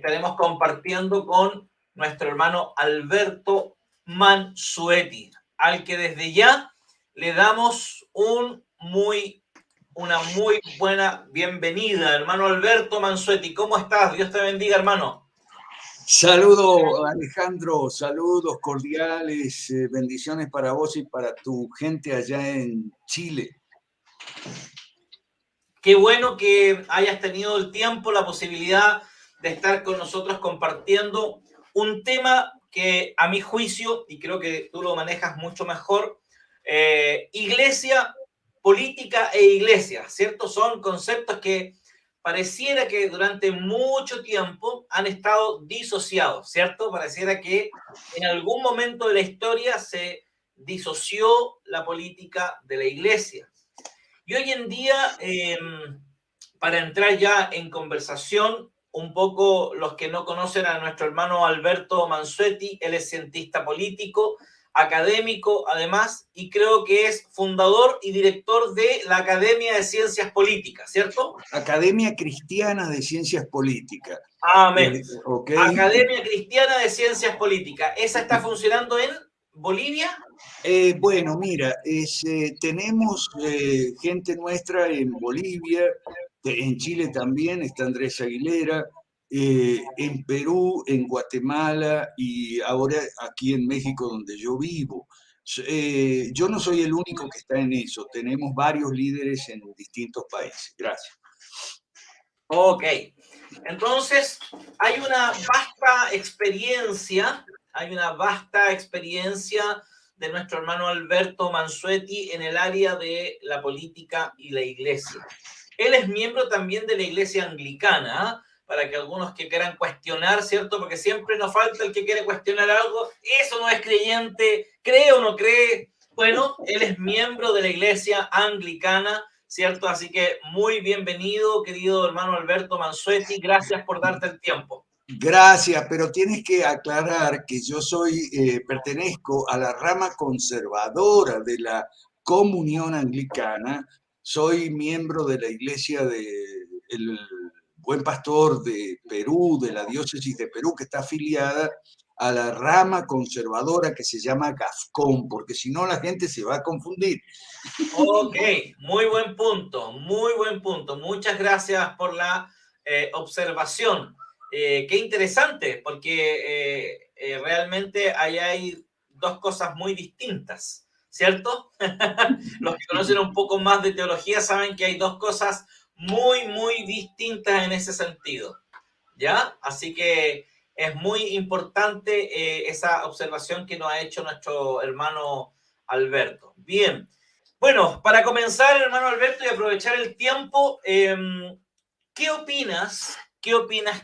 estaremos compartiendo con nuestro hermano Alberto Mansueti, al que desde ya le damos una muy buena bienvenida. Hermano Alberto Mansueti, ¿cómo estás? Dios te bendiga, hermano. Saludos, Alejandro, saludos cordiales, bendiciones para vos y para tu gente allá en Chile. Qué bueno que hayas tenido el tiempo, la posibilidad de estar con nosotros compartiendo un tema que a mi juicio, y creo que tú lo manejas mucho mejor, iglesia, política e iglesia, ¿cierto? Son conceptos que pareciera que durante mucho tiempo han estado disociados, ¿cierto? Pareciera que en algún momento de la historia se disoció la política de la iglesia. Y hoy en día, para entrar ya en conversación, un poco los que no conocen a nuestro hermano Alberto Mansueti, él es cientista político, académico además, y creo que es fundador y director de la Academia de Ciencias Políticas, ¿cierto? Academia Cristiana de Ciencias Políticas. Amén. Okay. Academia Cristiana de Ciencias Políticas. ¿Esa está funcionando en Bolivia? Bueno, mira, tenemos gente nuestra en Bolivia, en Chile también, está Andrés Aguilera, en Perú, en Guatemala y ahora aquí en México donde yo vivo. Yo no soy el único que está en eso, tenemos varios líderes en distintos países. Gracias. Ok, entonces hay una vasta experiencia de nuestro hermano Alberto Mansueti en el área de la política y la iglesia. Él es miembro también de la iglesia anglicana, ¿eh? Para que algunos que quieran cuestionar, ¿cierto? Porque siempre nos falta el que quiere cuestionar algo, eso no es creyente, cree o no cree. Bueno, él es miembro de la iglesia anglicana, ¿cierto? Así que muy bienvenido, querido hermano Alberto Mansueti, gracias por darte el tiempo. Gracias, pero tienes que aclarar que yo pertenezco a la rama conservadora de la Comunión Anglicana, soy miembro de la Iglesia del Buen Pastor de Perú, de la diócesis de Perú, que está afiliada a la rama conservadora que se llama GAFCON, porque si no la gente se va a confundir. Ok, muy buen punto, muy buen punto. Muchas gracias por la observación. Qué interesante, porque realmente ahí hay dos cosas muy distintas, ¿cierto? Los que conocen un poco más de teología saben que hay dos cosas muy distintas en ese sentido, ¿ya? Así que es muy importante esa observación que nos ha hecho nuestro hermano Alberto. Bien. Bueno, para comenzar, hermano Alberto, y aprovechar el tiempo, ¿qué opinas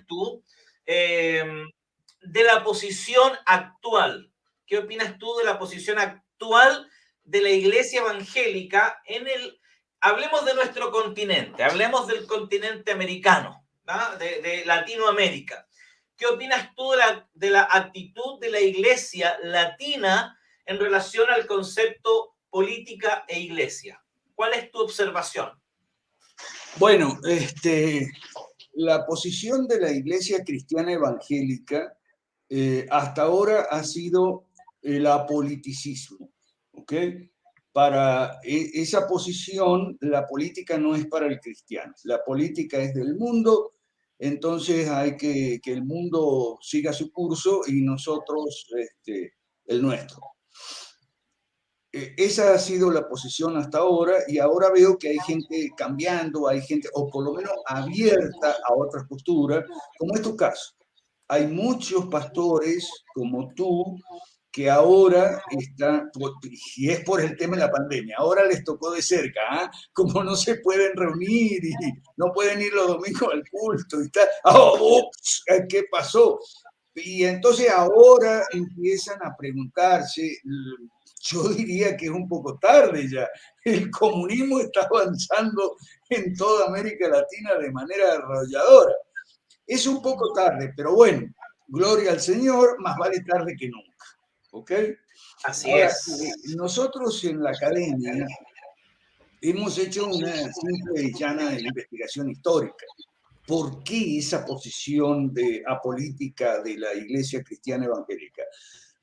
tú de la posición actual? ¿Qué opinas tú de la posición actual de la Iglesia Evangélica hablemos de nuestro continente, hablemos del continente americano, ¿no? de Latinoamérica? ¿Qué opinas tú de la actitud de la Iglesia latina en relación al concepto política e iglesia? ¿Cuál es tu observación? Bueno, la posición de la Iglesia Cristiana Evangélica hasta ahora ha sido el apoliticismo, ¿ok? Para esa posición, la política no es para el cristiano, la política es del mundo, entonces hay que el mundo siga su curso y nosotros el nuestro. Esa ha sido la posición hasta ahora y ahora veo que hay gente cambiando, hay gente, o por lo menos abierta a otras posturas, como es tu caso. Hay muchos pastores como tú que ahora están, y es por el tema de la pandemia, ahora les tocó de cerca, ¿eh? Como no se pueden reunir y no pueden ir los domingos al culto y tal, ¡oh, ups! ¿Qué pasó? Y entonces ahora empiezan a preguntarse, yo diría que es un poco tarde ya. El comunismo está avanzando en toda América Latina de manera arrolladora. Es un poco tarde, pero bueno, gloria al Señor, más vale tarde que nunca. ¿Ok? Así Ahora, es. nosotros en la academia hemos hecho una simple y llana investigación histórica. ¿Por qué esa posición apolítica de la Iglesia Cristiana Evangélica?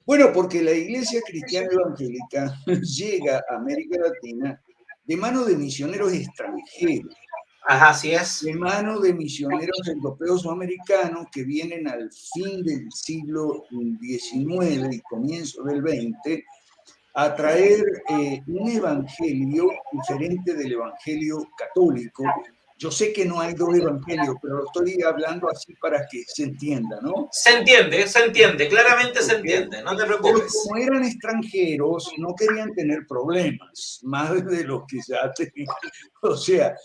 Bueno, porque la Iglesia Cristiana Evangélica llega a América Latina de mano de misioneros extranjeros, Ajá, así es. de mano de misioneros europeos o americanos que vienen al fin del siglo XIX y comienzo del XX a traer un evangelio diferente del evangelio católico. Yo sé que no hay dos evangelios, pero lo estoy hablando así para que se entienda, ¿no? Se entiende, claramente se entiende, no te Pero preocupes. como eran extranjeros, no querían tener problemas, más de los que ya tenían. O sea,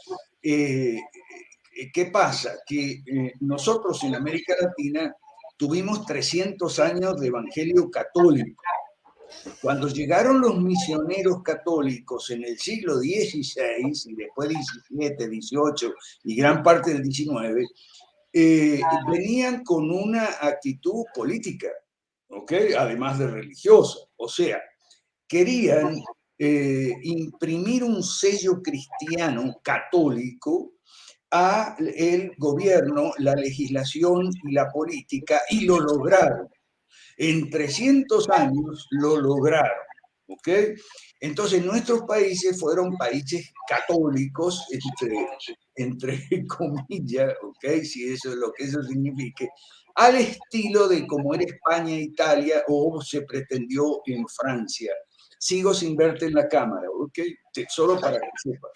¿qué pasa? Que nosotros en América Latina tuvimos 300 años de evangelio católico. Cuando llegaron los misioneros católicos en el siglo XVI y después XVII, XVIII y gran parte del XIX, venían con una actitud política, ¿ok? Además de religiosa. O sea, querían imprimir un sello cristiano católico a el gobierno, la legislación y la política, y lo lograron. En 300 años lo lograron, ¿ok? Entonces nuestros países fueron países católicos, entre comillas, ¿ok? Si eso es lo que eso signifique, al estilo de como era España, Italia o se pretendió en Francia. Sigo sin verte en la cámara, ¿ok? Solo para que sepas.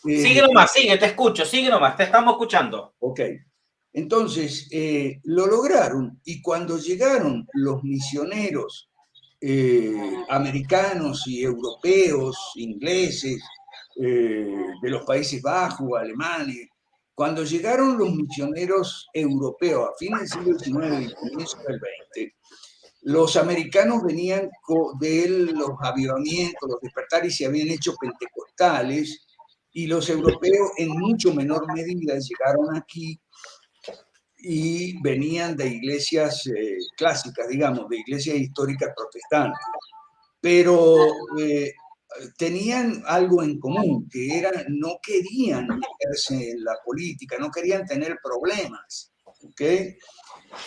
Sigue nomás, sigue, te escucho, sigue nomás, te estamos escuchando. Ok. Entonces, lo lograron y cuando llegaron los misioneros americanos y europeos, ingleses, de los Países Bajos, alemanes, cuando llegaron los misioneros europeos a fines del siglo XIX y comienzo del XX, los americanos venían de los avivamientos, los despertares, y se habían hecho pentecostales, y los europeos en mucho menor medida llegaron aquí y venían de iglesias clásicas, digamos, de iglesias históricas protestantes. Pero tenían algo en común, que era, no querían meterse en la política, no querían tener problemas, ¿ok?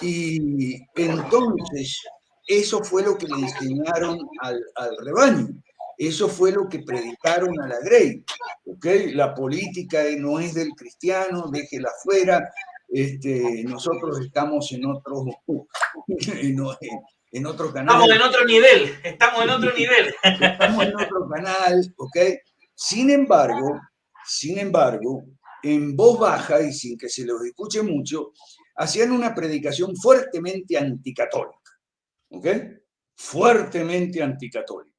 Y entonces, eso fue lo que le enseñaron al rebaño, eso fue lo que predicaron a la Grey, ¿ok? La política no es del cristiano, déjela fuera, nosotros estamos en otro, en otro canal. Estamos en otro nivel, estamos en otro nivel. Estamos en otro canal, ¿ok? Sin embargo, en voz baja y sin que se los escuche mucho, hacían una predicación fuertemente anticatólica, ¿ok? Fuertemente anticatólica.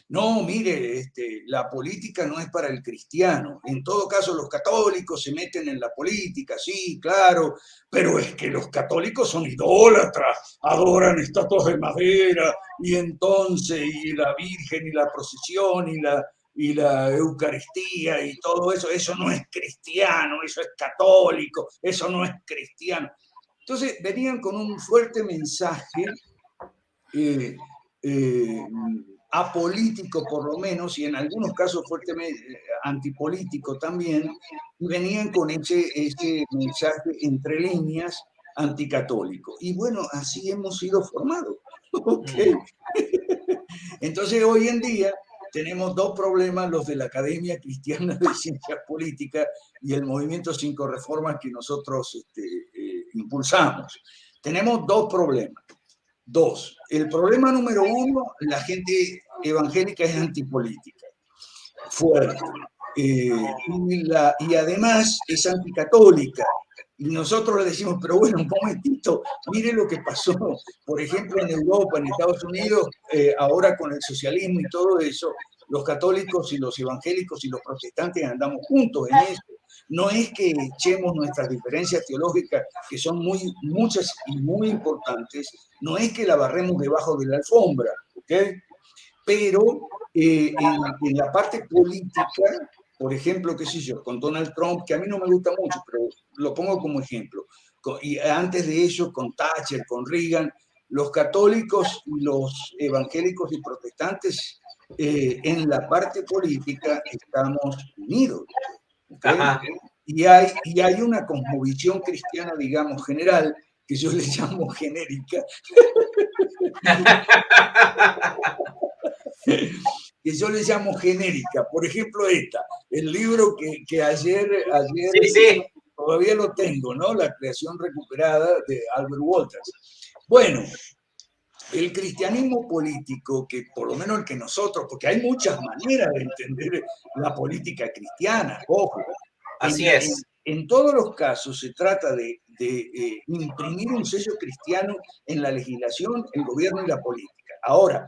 No, mire, la política no es para el cristiano. En todo caso, los católicos se meten en la política, sí, claro, pero es que los católicos son idólatras, adoran estatuas de madera, y entonces, y la Virgen, y la procesión, y la Eucaristía, y todo eso, eso no es cristiano, eso es católico, eso no es cristiano. Entonces, venían con un fuerte mensaje apolítico por lo menos, y en algunos casos fuertemente antipolítico también, y venían con ese mensaje entre líneas anticatólico. Y bueno, así hemos sido formados. Okay. Entonces hoy en día tenemos dos problemas, los de la Academia Cristiana de Ciencias Políticas y el Movimiento Cinco Reformas que nosotros impulsamos. Tenemos dos problemas. Dos, el problema número uno, la gente evangélica es antipolítica, fuerte, y además es anticatólica. Y nosotros le decimos, pero bueno, un momentito, mire lo que pasó, por ejemplo, en Europa, en Estados Unidos, ahora con el socialismo y todo eso, los católicos y los evangélicos y los protestantes andamos juntos en eso. No es que echemos nuestras diferencias teológicas, que son muchas y muy importantes, no es que la barremos debajo de la alfombra, ¿ok? Pero en la parte política, por ejemplo, qué sé yo, con Donald Trump, que a mí no me gusta mucho, pero lo pongo como ejemplo, y antes de eso con Thatcher, con Reagan, los católicos y los evangélicos y protestantes en la parte política estamos unidos, ¿okay? y hay una cosmovisión cristiana, digamos, general, que yo le llamo genérica, que yo le llamo genérica. Por ejemplo, el libro que ayer Sí, sí. todavía lo tengo, ¿no? La creación recuperada de Albert Walters. Bueno, el cristianismo político, que por lo menos el que nosotros, porque hay muchas maneras de entender la política cristiana, ojo, Así es. en todos los casos se trata de imprimir un sello cristiano en la legislación, el gobierno y la política. Ahora,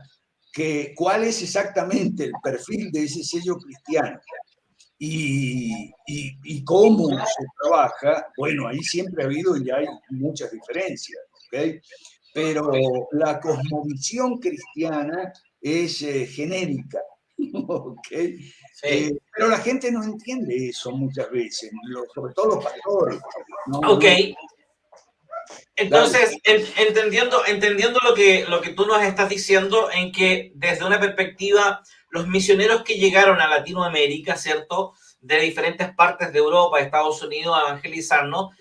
¿cuál es exactamente el perfil de ese sello cristiano? Y cómo se trabaja, bueno, ahí siempre ha habido y hay muchas diferencias, ¿ok? Pero la cosmovisión cristiana es genérica, ¿ok? Sí. Pero la gente no entiende eso muchas veces, sobre todo los pastores. No, Ok. no. Dale. Entonces, entendiendo lo que tú nos estás diciendo, en que desde una perspectiva, los misioneros que llegaron a Latinoamérica, ¿cierto? De diferentes partes de Europa, Estados Unidos, a evangelizarnos,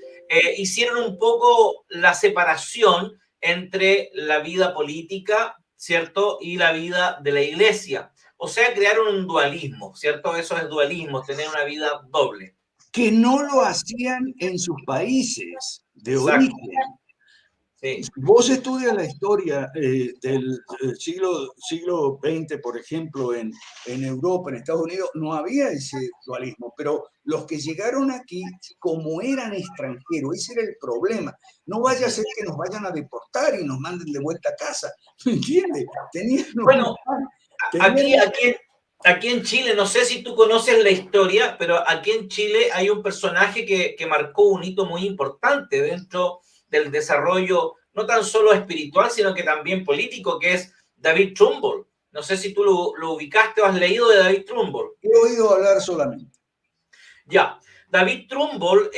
hicieron un poco la separación entre la vida política, ¿cierto? Y la vida de la iglesia. O sea, crearon un dualismo, ¿cierto? Eso es dualismo, tener una vida doble. Que no lo hacían en sus países de Exacto. origen. Sí. Vos estudias la historia del siglo XX, por ejemplo, en Europa, en Estados Unidos, no había ese dualismo, pero los que llegaron aquí, como eran extranjeros, ese era el problema. No vaya a ser que nos vayan a deportar y nos manden de vuelta a casa, ¿me entiendes? Bueno, aquí en Chile, no sé si tú conoces la historia, pero aquí en Chile hay un personaje que marcó un hito muy importante dentro del desarrollo, no tan solo espiritual, sino que también político, que es David Trumbull. No sé si tú lo ubicaste o has leído de David Trumbull. He oído hablar solamente. Ya, David Trumbull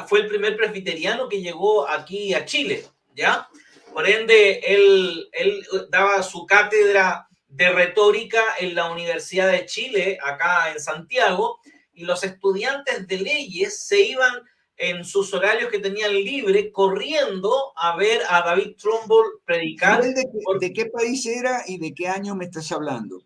fue el primer presbiteriano que llegó aquí a Chile, ¿ya? Por ende, él daba su cátedra de retórica en la Universidad de Chile, acá en Santiago, y los estudiantes de leyes se iban en sus horarios que tenían libre corriendo a ver a David Trumbull ¿Y predicar. él de qué país era y de qué año me estás hablando?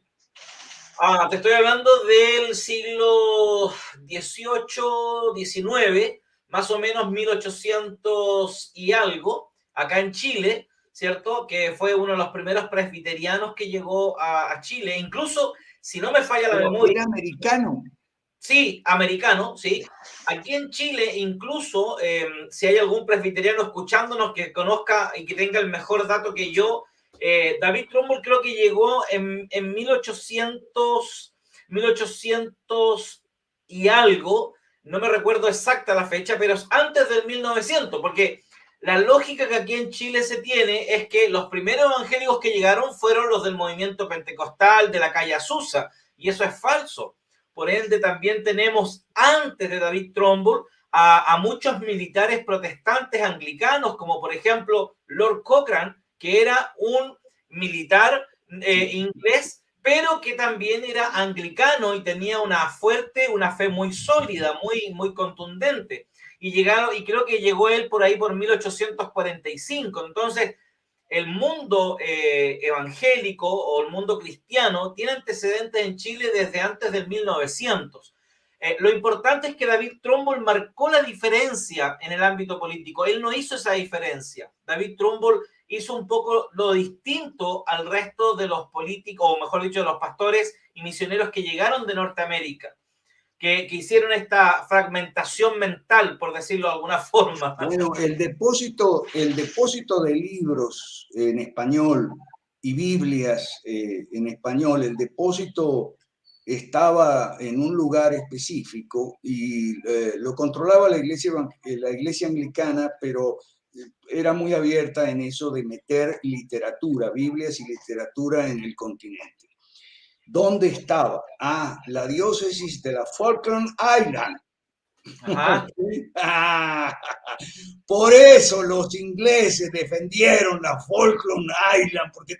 Te estoy hablando del siglo XVIII, XIX, más o menos 1800 y algo, acá en Chile, ¿cierto? Que fue uno de los primeros presbiterianos que llegó a Chile. Incluso, si no me falla la Pero memoria, era americano. sí, americano, sí. Aquí en Chile, incluso, si hay algún presbiteriano escuchándonos que conozca y que tenga el mejor dato que yo, David Trumbull creo que llegó en 1800 y algo, no me recuerdo exacta la fecha, pero es antes del 1900, porque la lógica que aquí en Chile se tiene es que los primeros evangélicos que llegaron fueron los del movimiento pentecostal de la calle Azusa, y eso es falso. Por ende, también tenemos antes de David Trumbull a muchos militares protestantes anglicanos, como por ejemplo Lord Cochrane, que era un militar inglés, pero que también era anglicano y tenía una fe muy sólida, muy contundente. Y creo que llegó él por ahí por 1845. Entonces, el mundo evangélico o el mundo cristiano tiene antecedentes en Chile desde antes del 1900. Lo importante es que David Trumbull marcó la diferencia en el ámbito político. Él no hizo esa diferencia. David Trumbull hizo un poco lo distinto al resto de los políticos, o mejor dicho, de los pastores y misioneros que llegaron de Norteamérica, que hicieron esta fragmentación mental, por decirlo de alguna forma. Bueno, el depósito de libros en español y Biblias en español, el depósito estaba en un lugar específico y lo controlaba la iglesia anglicana, pero era muy abierta en eso de meter literatura, Biblias y literatura en el continente. ¿Dónde estaba? La diócesis de la Falkland Island. Ajá. Por eso los ingleses defendieron la Falkland Island, porque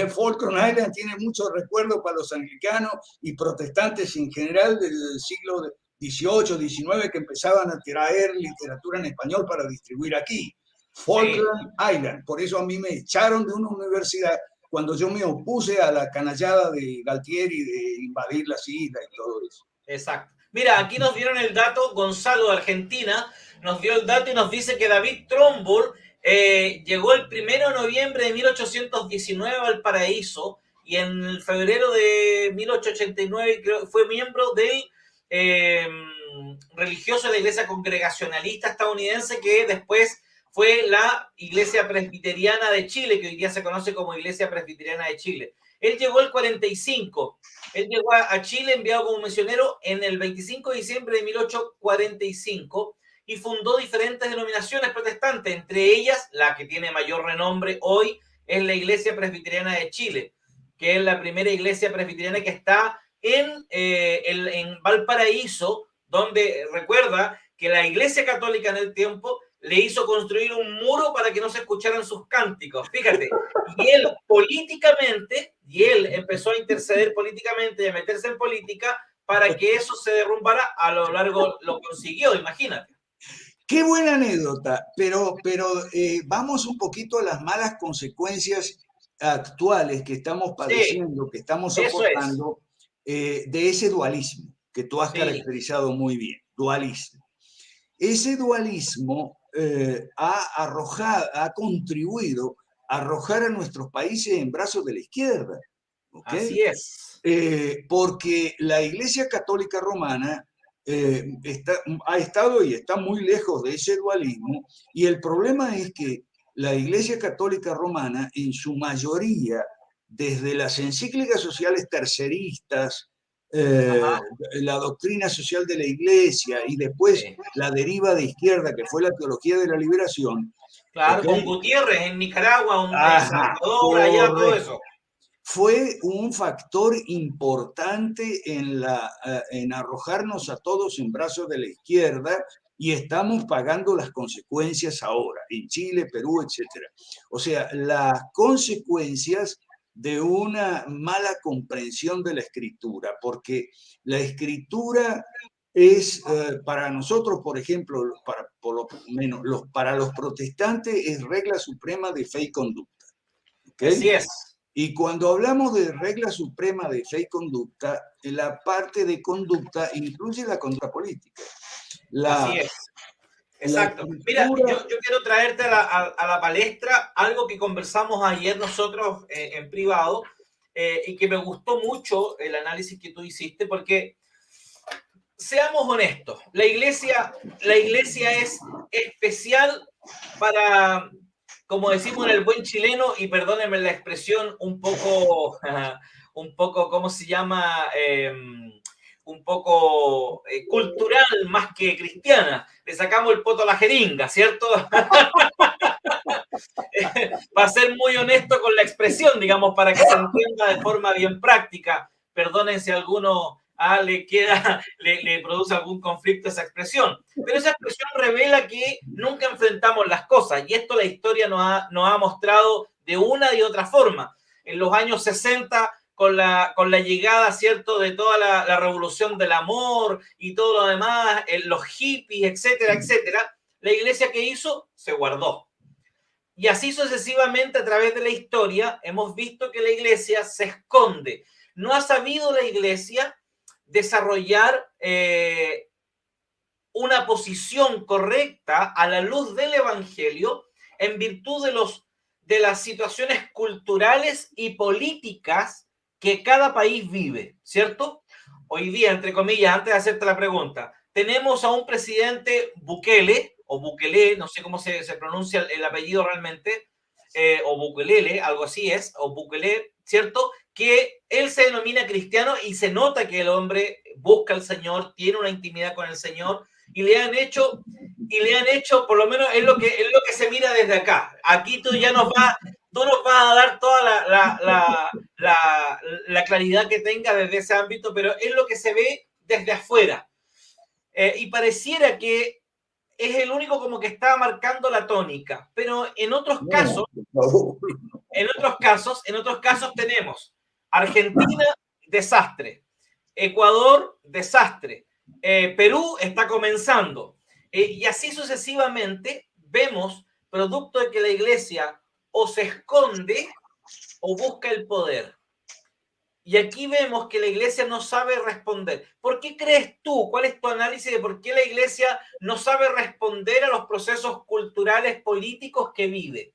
Falkland Island tiene muchos recuerdos para los anglicanos y protestantes en general del siglo 18, 19 que empezaban a traer literatura en español para distribuir aquí. Sí. Falkland Island. Por eso a mí me echaron de una universidad cuando yo me opuse a la canallada de Galtieri de invadir las islas y todo eso. Exacto. Mira, aquí nos dieron el dato, Gonzalo de Argentina nos dio el dato y nos dice que David Trumbull llegó el 1 de noviembre de 1819 a Valparaíso y en febrero de 1889 creo, fue miembro del religioso de la Iglesia Congregacionalista estadounidense que después fue la Iglesia Presbiteriana de Chile, que hoy día se conoce como Iglesia Presbiteriana de Chile. Él llegó el 45. Él llegó a Chile enviado como misionero en el 25 de diciembre de 1845 y fundó diferentes denominaciones protestantes, entre ellas la que tiene mayor renombre hoy es la Iglesia Presbiteriana de Chile, que es la primera iglesia presbiteriana que está en Valparaíso, donde recuerda que la Iglesia Católica en el tiempo le hizo construir un muro para que no se escucharan sus cánticos. Fíjate, y él empezó a interceder políticamente y a meterse en política para que eso se derrumbara, a lo largo lo consiguió, imagínate. Qué buena anécdota, pero vamos un poquito a las malas consecuencias actuales que estamos padeciendo, Sí, que estamos eso es. soportando de ese dualismo que tú has Sí, caracterizado muy bien, dualismo. Ese dualismo ha contribuido a arrojar a nuestros países en brazos de la izquierda, ¿ok? así es. Porque la Iglesia Católica Romana ha estado y está muy lejos de ese dualismo, y el problema es que la Iglesia Católica Romana, en su mayoría, desde las encíclicas sociales terceristas, eh, Ajá, la doctrina social de la Iglesia y después sí. la deriva de izquierda, que fue la teología de la liberación, Claro, ¿ok? con Gutiérrez en Nicaragua, en Ajá, Salvador, allá, todo correcto. eso. Fue un factor importante en arrojarnos a todos en brazos de la izquierda, y estamos pagando las consecuencias ahora, en Chile, Perú, etcétera. O sea, las consecuencias de una mala comprensión de la escritura, porque la escritura es para nosotros, por ejemplo, por lo menos para los protestantes, es regla suprema de fe y conducta. ¿Okay? Así es, Y cuando hablamos de regla suprema de fe y conducta, la parte de conducta incluye la conducta política. así La, es. la Exacto. Mira, escritura, yo quiero traerte a la palestra algo que conversamos ayer nosotros en privado y que me gustó mucho el análisis que tú hiciste porque seamos honestos, la iglesia es especial para, como decimos en el buen chileno, y perdónenme la expresión un poco, ¿cómo se llama? Un poco cultural más que cristiana. Le sacamos el poto a la jeringa, ¿cierto? Para ser muy honesto con la expresión, digamos, para que se entienda de forma bien práctica. Perdonen si alguno le produce algún conflicto esa expresión. Pero esa expresión revela que nunca enfrentamos las cosas y esto la historia nos ha mostrado de una y otra forma. En los años 60, con la llegada, ¿cierto?, de toda la revolución del amor y todo lo demás, los hippies, etcétera, etcétera, la iglesia que hizo se guardó. Y así sucesivamente a través de la historia hemos visto que la iglesia se esconde. No ha sabido la iglesia desarrollar una posición correcta a la luz del evangelio en virtud de las situaciones culturales y políticas que cada país vive, ¿cierto? Hoy día, entre comillas, antes de hacerte la pregunta, tenemos a un presidente Bukele, o Bukele, no sé cómo se pronuncia el apellido realmente, o Bukelele, algo así es, o Bukele, ¿cierto? Que él se denomina cristiano y se nota que el hombre busca al Señor, tiene una intimidad con el Señor y le han hecho, por lo menos es lo que se mira desde acá. Aquí tú nos vas a dar toda la claridad que tenga desde ese ámbito, pero es lo que se ve desde afuera. Y pareciera que es el único como que está marcando la tónica, pero en otros casos, en otros casos tenemos Argentina, desastre, Ecuador, desastre, Perú está comenzando. Y así sucesivamente vemos, producto de que la iglesia o se esconde o busca el poder. Y aquí vemos que la iglesia no sabe responder. ¿Por qué crees tú? ¿Cuál es tu análisis de por qué la iglesia no sabe responder a los procesos culturales políticos que vive?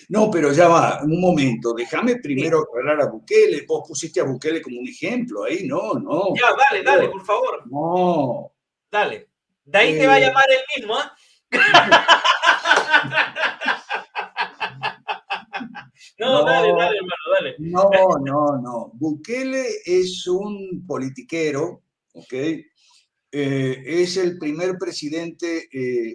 No, pero ya va, un momento, déjame Sí. primero aclarar a Bukele. Vos pusiste a Bukele como un ejemplo ahí, no, no, Ya, por dale, favor, por favor. no. Dale. De ahí te va a Eh, llamar él mismo, ¿eh? No, dale, no, hermano, dale. no. Bukele es un politiquero, ¿ok? Es el primer presidente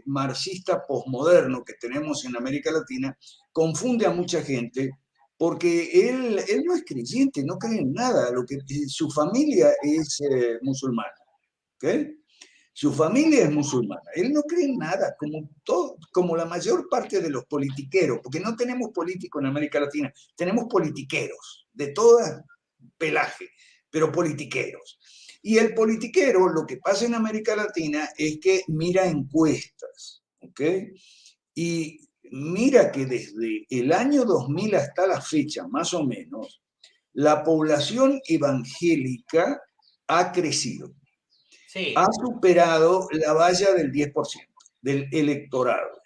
marxista posmoderno que tenemos en América Latina. Confunde a mucha gente porque él no es creyente, no cree en nada. Su familia es musulmana, ¿ok? Su familia es musulmana. Él no cree en nada, como la mayor parte de los politiqueros, porque no tenemos políticos en América Latina, tenemos politiqueros de toda pelaje, pero politiqueros. Y el politiquero, lo que pasa en América Latina es que mira encuestas, ¿ok? Y mira que desde el año 2000 hasta la fecha, más o menos, la población evangélica ha crecido, ha Sí, superado la valla del 10% del electorado,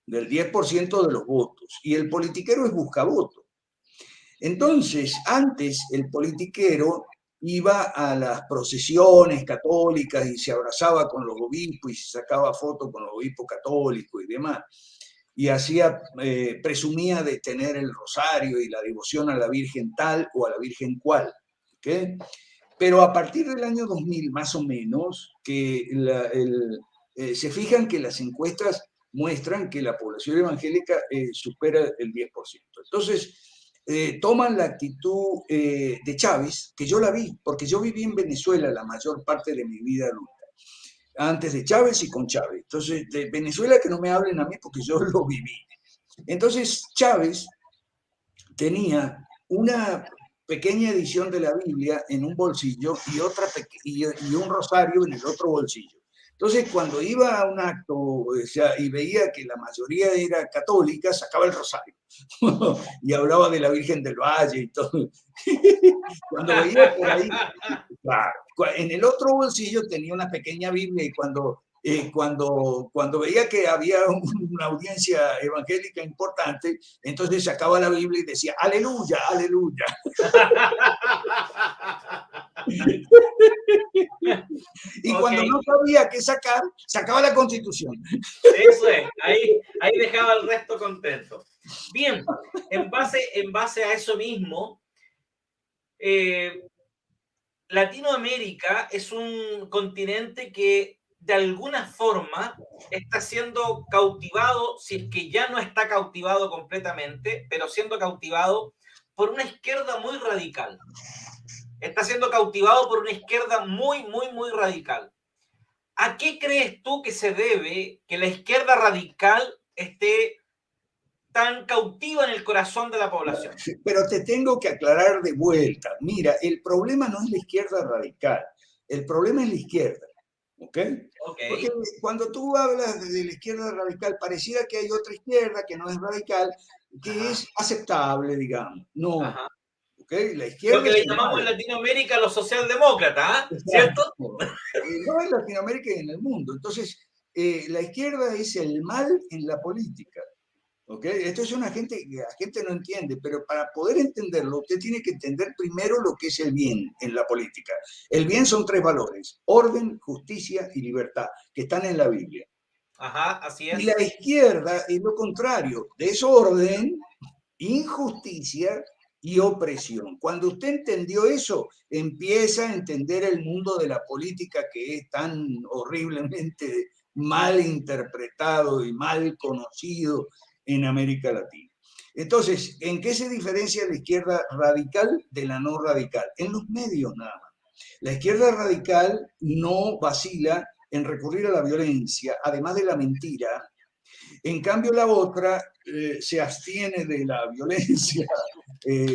del 10% de los votos. Y el politiquero es buscavoto. Entonces, antes el politiquero iba a las procesiones católicas y se abrazaba con los obispos y se sacaba fotos con los obispos católicos y demás. Y presumía de tener el rosario y la devoción a la Virgen tal o a la Virgen cual. ¿Okay? Pero a partir del año 2000, más o menos, se fijan que las encuestas muestran que la población evangélica supera el 10%. Entonces, toman la actitud de Chávez, que yo la vi, porque yo viví en Venezuela la mayor parte de mi vida adulta, antes de Chávez y con Chávez. Entonces, de Venezuela que no me hablen a mí porque yo lo viví. Entonces, Chávez tenía una pequeña edición de la Biblia en un bolsillo y un rosario en el otro bolsillo. Entonces, cuando iba a un acto, o sea, y veía que la mayoría era católica, sacaba el rosario y hablaba de la Virgen del Valle y todo. Cuando veía por ahí, claro, en el otro bolsillo tenía una pequeña Biblia y cuando veía que había una audiencia evangélica importante, entonces sacaba la Biblia y decía, aleluya, aleluya. Y ok, cuando no sabía qué sacar, sacaba la Constitución. eso es, ahí dejaba el resto contento. Bien, en base a eso mismo, eh, Latinoamérica es un continente que de alguna forma está siendo cautivado, si es que ya no está cautivado completamente, pero siendo cautivado por una izquierda muy radical. Está siendo cautivado por una izquierda muy radical. ¿A qué crees tú que se debe que la izquierda radical esté tan cautiva en el corazón de la población? Pero te tengo que aclarar de vuelta. Mira, el problema no es la izquierda radical, el problema es la izquierda. ¿Ok? Ok, Porque cuando tú hablas de la izquierda radical, pareciera que hay otra izquierda que no es radical, que ajá, es aceptable, digamos. No, ajá. ¿ok? La Lo izquierda que es le el llamamos en mal. Latinoamérica los socialdemócratas, ¿ah? ¿Cierto? Exacto. No en Latinoamérica y en el mundo. Entonces, la izquierda es el mal en la política. ¿Ok? Esto es una gente que la gente no entiende, pero para poder entenderlo, usted tiene que entender primero lo que es el bien en la política. El bien son tres valores: orden, justicia y libertad, que están en la Biblia. Ajá, así Y la es. izquierda es lo contrario: desorden, injusticia y opresión. Cuando usted entendió eso, empieza a entender el mundo de la política, que es tan horriblemente mal interpretado y mal conocido en América Latina. Entonces, ¿en qué se diferencia la izquierda radical de la no radical? En los medios nada más. La izquierda radical no vacila en recurrir a la violencia, además de la mentira. En cambio, la otra se abstiene de la violencia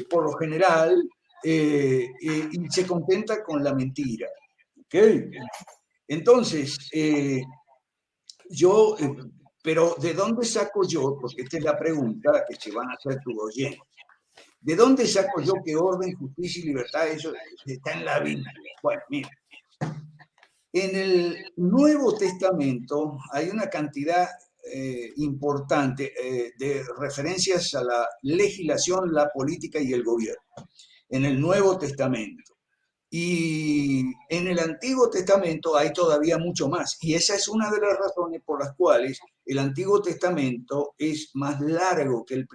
por lo general y se contenta con la mentira. ¿Okay? Entonces, pero ¿de dónde saco yo? Porque esta es la pregunta que se van a hacer tus oyentes. ¿De dónde saco yo que orden, justicia y libertad eso está en la Biblia? Bueno, mira, en el Nuevo Testamento hay una cantidad importante de referencias a la legislación, la política y el gobierno. En el Nuevo Testamento. Y en el Antiguo Testamento hay todavía mucho más. Y esa es una de las razones por las cuales el Antiguo Testamento es más largo que el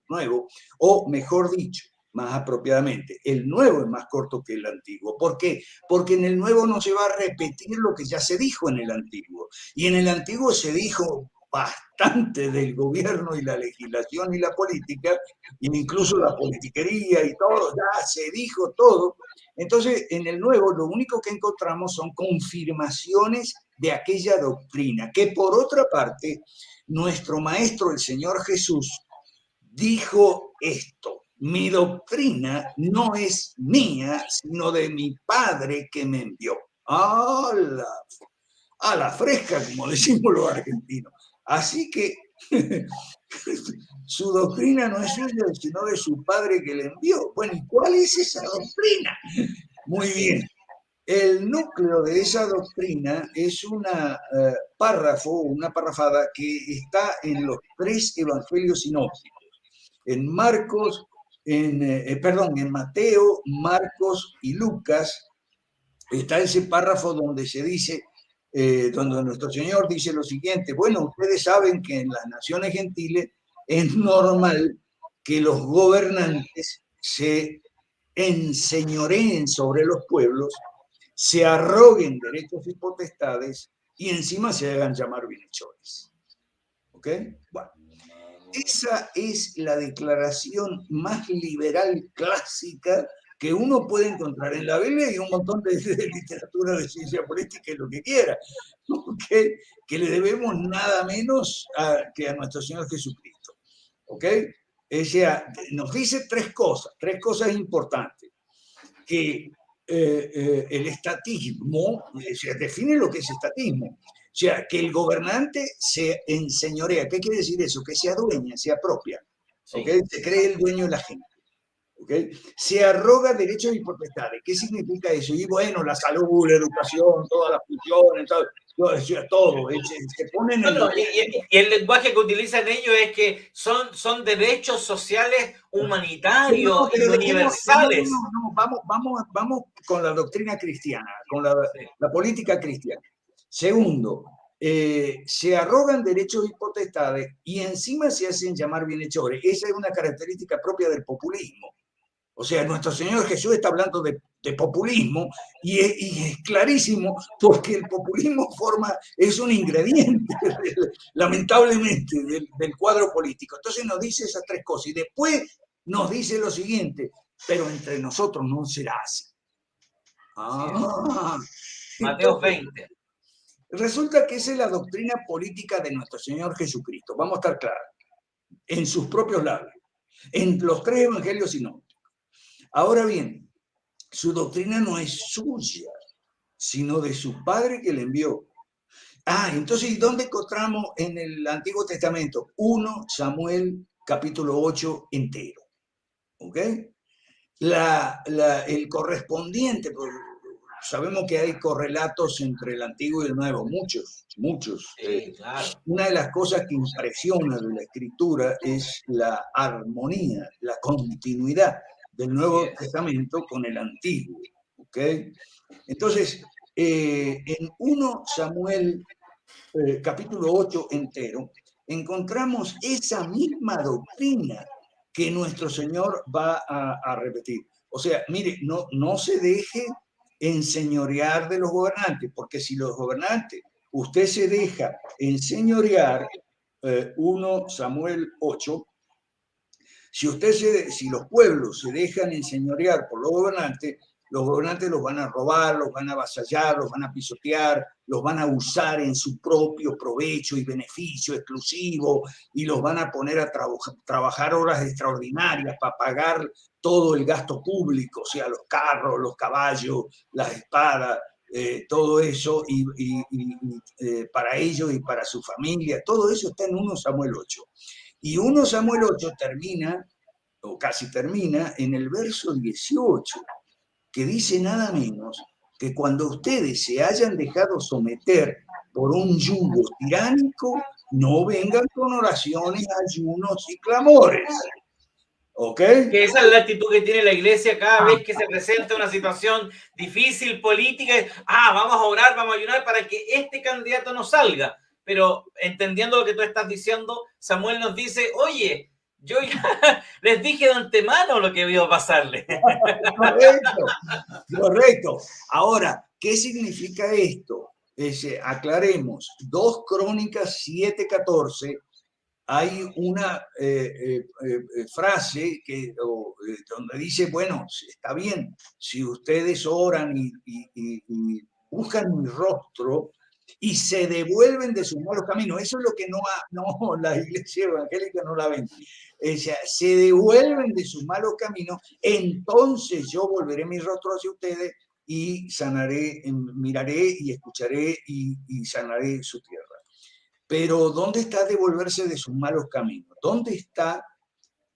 Nuevo, o mejor dicho, más apropiadamente, el Nuevo es más corto que el Antiguo. ¿Por qué? Porque en el Nuevo no se va a repetir lo que ya se dijo en el Antiguo. Y en el Antiguo se dijo bastante del gobierno y la legislación y la política, e incluso la politiquería y todo, ya se dijo todo. Entonces, en el Nuevo, lo único que encontramos son confirmaciones de aquella doctrina, que por otra parte, nuestro Maestro, el Señor Jesús, dijo esto: mi doctrina no es mía, sino de mi Padre que me envió. A la fresca, como decimos los argentinos. Así que su doctrina no es suya, sino de su Padre que le envió. Bueno, ¿y cuál es esa doctrina? Muy bien. El núcleo de esa doctrina es una parrafada que está en los 3 evangelios sinópticos. En Marcos, en Mateo, Marcos y Lucas está ese párrafo donde se dice, donde nuestro Señor dice lo siguiente: bueno, ustedes saben que en las naciones gentiles es normal que los gobernantes se enseñoreen sobre los pueblos, se arroguen derechos y potestades y encima se hagan llamar bienhechores. ¿Ok? Bueno, esa es la declaración más liberal clásica que uno puede encontrar en la Biblia y un montón de literatura de ciencia política y lo que quiera, ¿okay? Que le debemos nada menos que a nuestro Señor Jesucristo. ¿Ok? O sea, nos dice tres cosas importantes. Que el estatismo, se define lo que es estatismo. O sea, que el gobernante se enseñorea. ¿Qué quiere decir eso? Que se adueña, se apropia. ¿Okay? Se cree el dueño de la gente. ¿Okay? Se arroga derechos y potestades. ¿Qué significa eso? Y bueno, la salud, la educación, todas las funciones, todo. Se ponen en y el lenguaje que utilizan ellos es que son derechos sociales humanitarios y universales. Vamos con la doctrina cristiana, con la política cristiana. Segundo, se arrogan derechos y potestades y encima se hacen llamar bienhechores. Esa es una característica propia del populismo. O sea, nuestro Señor Jesús está hablando de populismo y es clarísimo, porque el populismo es un ingrediente, lamentablemente, del cuadro político. Entonces nos dice esas tres cosas y después nos dice lo siguiente: pero entre nosotros no será así. Mateo 20. Resulta que esa es la doctrina política de nuestro Señor Jesucristo. Vamos a estar claros. En sus propios labios. En los 3 evangelios sinópticos. Ahora bien, su doctrina no es suya, sino de su Padre que le envió. Entonces, ¿dónde encontramos en el Antiguo Testamento? 1 Samuel capítulo 8 entero. ¿Ok? El correspondiente, sabemos que hay correlatos entre el Antiguo y el Nuevo, muchos. Sí, claro. Una de las cosas que impresiona de la Escritura es la armonía, la continuidad del Nuevo Testamento con el Antiguo. ¿Ok? Entonces, en 1 Samuel capítulo 8 entero, encontramos esa misma doctrina que nuestro Señor va a repetir. O sea, mire, no se deje enseñorear de los gobernantes, porque si los gobernantes, usted se deja enseñorear, 1 Samuel 8, si los pueblos se dejan enseñorear por los gobernantes los van a robar, los van a avasallar, los van a pisotear, los van a usar en su propio provecho y beneficio exclusivo y los van a poner a trabajar horas extraordinarias para pagar todo el gasto público, o sea, los carros, los caballos, las espadas, todo eso, para ellos y para su familia, todo eso está en 1 Samuel 8. Y 1 Samuel 8 termina, o casi termina, en el verso 18, que dice nada menos que cuando ustedes se hayan dejado someter por un yugo tiránico, no vengan con oraciones, ayunos y clamores. ¿Ok? Que esa es la actitud que tiene la iglesia cada vez que se presenta una situación difícil, política. Vamos a orar, vamos a ayunar para que este candidato no salga. Pero entendiendo lo que tú estás diciendo, Samuel nos dice, oye, yo ya les dije de antemano lo que iba a pasarle. Correcto, correcto. Ahora, ¿qué significa esto? Aclaremos, 2 Crónicas 7:14, hay una frase donde dice, bueno, está bien, si ustedes oran y buscan mi rostro y se devuelven de sus malos caminos, eso es lo que no la iglesia evangélica no la ven. O sea, se devuelven de sus malos caminos, entonces yo volveré mi rostro hacia ustedes y sanaré, miraré y escucharé y sanaré su tierra. Pero ¿dónde está devolverse de sus malos caminos? ¿Dónde está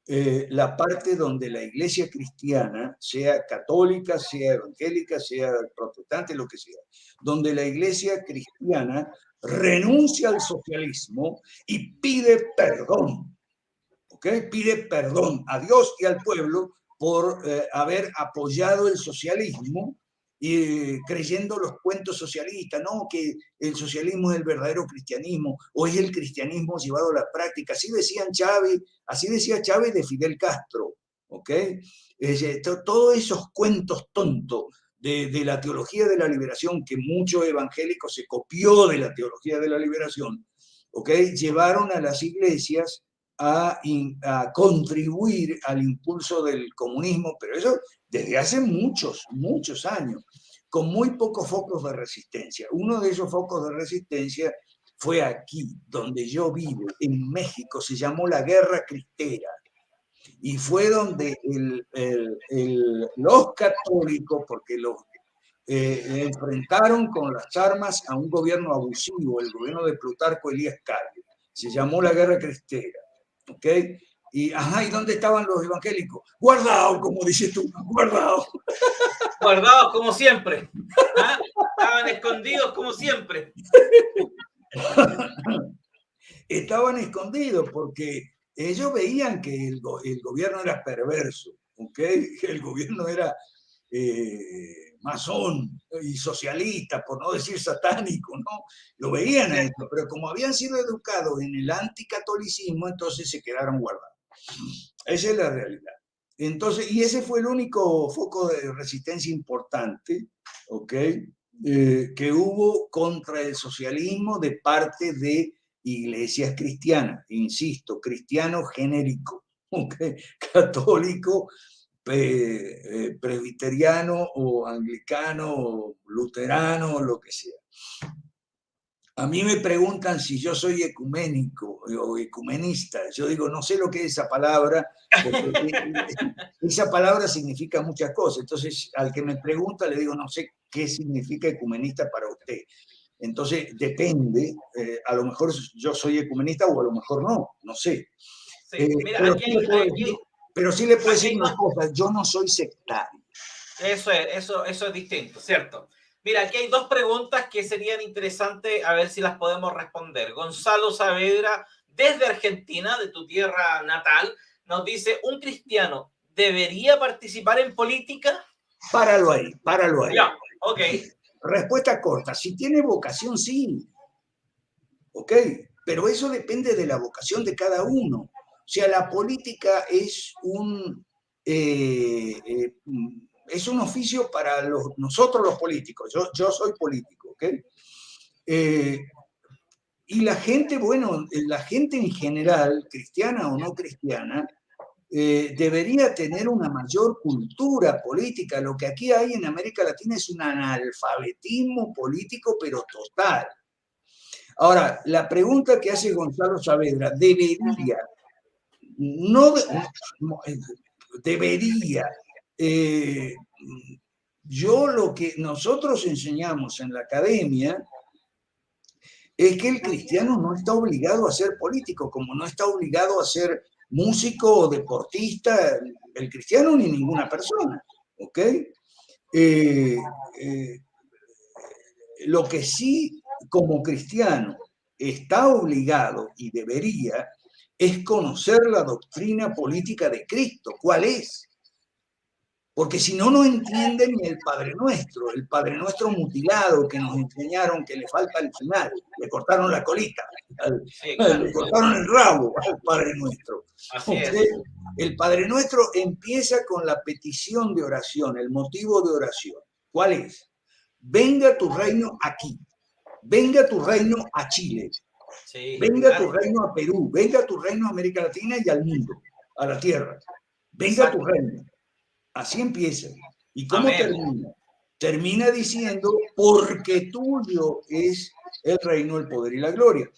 la parte donde la iglesia cristiana, sea católica, sea evangélica, sea protestante, lo que sea, donde la iglesia cristiana renuncia al socialismo y pide perdón? ¿Ok? Pide perdón a Dios y al pueblo por haber apoyado el socialismo y creyendo los cuentos socialistas, no, que el socialismo es el verdadero cristianismo, o es el cristianismo llevado a la práctica. Así decía Chávez de Fidel Castro, ¿ok? Todos esos cuentos tontos de la teología de la liberación, que muchos evangélicos se copió de la teología de la liberación, ¿ok? Llevaron a las iglesias a contribuir al impulso del comunismo, pero eso desde hace muchos años, con muy pocos focos de resistencia. Uno de esos focos de resistencia fue aquí, donde yo vivo, en México, se llamó la Guerra Cristera, y fue donde los católicos, porque los enfrentaron con las armas a un gobierno abusivo, el gobierno de Plutarco Elías Calles, se llamó la Guerra Cristera. ¿Ok? ¿Y dónde estaban los evangélicos? Guardados, como dices tú, guardados. Guardados como siempre. Estaban escondidos como siempre. Estaban escondidos porque ellos veían que el gobierno era perverso, ¿ok? El gobierno era masón y socialista, por no decir satánico, ¿no? Lo veían a esto, pero como habían sido educados en el anticatolicismo, entonces se quedaron guardados. Esa es la realidad. Entonces, y ese fue el único foco de resistencia importante, ¿ok? Que hubo contra el socialismo de parte de iglesias cristianas, insisto, cristiano genérico, ¿okay? Católico, presbiteriano o anglicano o luterano o lo que sea. A mí me preguntan si yo soy ecuménico o ecumenista. Yo digo, no sé lo que es esa palabra, porque esa palabra significa muchas cosas. Entonces, al que me pregunta le digo, no sé qué significa ecumenista para usted. Entonces, depende. A lo mejor yo soy ecumenista o a lo mejor no sé. Sí, mira, pero sí le puedo decir una cosa, yo no soy sectario. Eso es distinto, ¿cierto? Mira, aquí hay 2 preguntas que serían interesantes a ver si las podemos responder. Gonzalo Saavedra, desde Argentina, de tu tierra natal, nos dice, ¿un cristiano debería participar en política? Páralo ahí. Ya, ok. Respuesta corta, si tiene vocación, sí. ¿Ok? Pero eso depende de la vocación de cada uno. O sea, la política es un oficio para nosotros los políticos. Yo soy político, ¿ok? Y la gente, bueno, la gente en general, cristiana o no cristiana, debería tener una mayor cultura política. Lo que aquí hay en América Latina es un analfabetismo político, pero total. Ahora, la pregunta que hace Gonzalo Saavedra, yo lo que nosotros enseñamos en la academia es que el cristiano no está obligado a ser político, como no está obligado a ser músico o deportista, el cristiano ni ninguna persona, ¿ok? Eh, eh, lo que sí, como cristiano, está obligado y debería es conocer la doctrina política de Cristo. ¿Cuál es? Porque si no, no entienden ni el Padre Nuestro mutilado que nos enseñaron que le falta al final, le cortaron la colita, Sí, claro. le cortaron el rabo al Padre Nuestro. Así es. ¿Okay? El Padre Nuestro empieza con la petición de oración, el motivo de oración. ¿Cuál es? Venga tu reino aquí, venga tu reino a Chile, Sí, venga claro. tu reino a Perú, venga tu reino a América Latina y al mundo, a la tierra. Venga Exacto. tu reino. Así empieza. ¿Y cómo Amén. termina? Termina diciendo, porque tuyo es el reino, el poder y la gloria.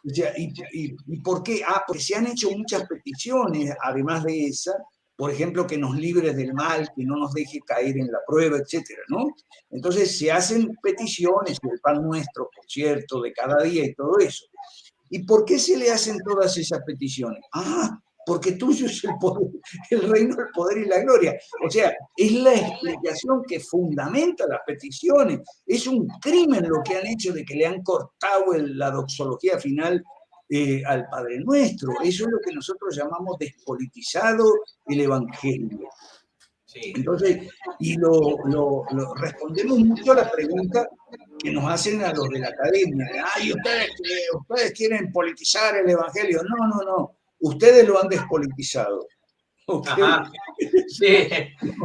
O sea, ¿y por qué? Ah, porque se han hecho muchas peticiones, además de esa, por ejemplo, que nos libres del mal, que no nos deje caer en la prueba, etcétera, ¿no? Entonces se hacen peticiones, el pan nuestro, por cierto, de cada día y todo eso. ¿Y por qué se le hacen todas esas peticiones? Ah, porque tuyo es el poder, el reino, el poder y la gloria. O sea, es la explicación que fundamenta las peticiones. Es un crimen lo que han hecho de que le han cortado la doxología final al Padre Nuestro. Eso es lo que nosotros llamamos despolitizado el Evangelio. Sí. Entonces, y respondemos mucho a la pregunta que nos hacen a los de la academia. Ay, ustedes quieren politizar el Evangelio. No, no, no. Ustedes lo han despolitizado. ¿Okay? Ajá. Sí,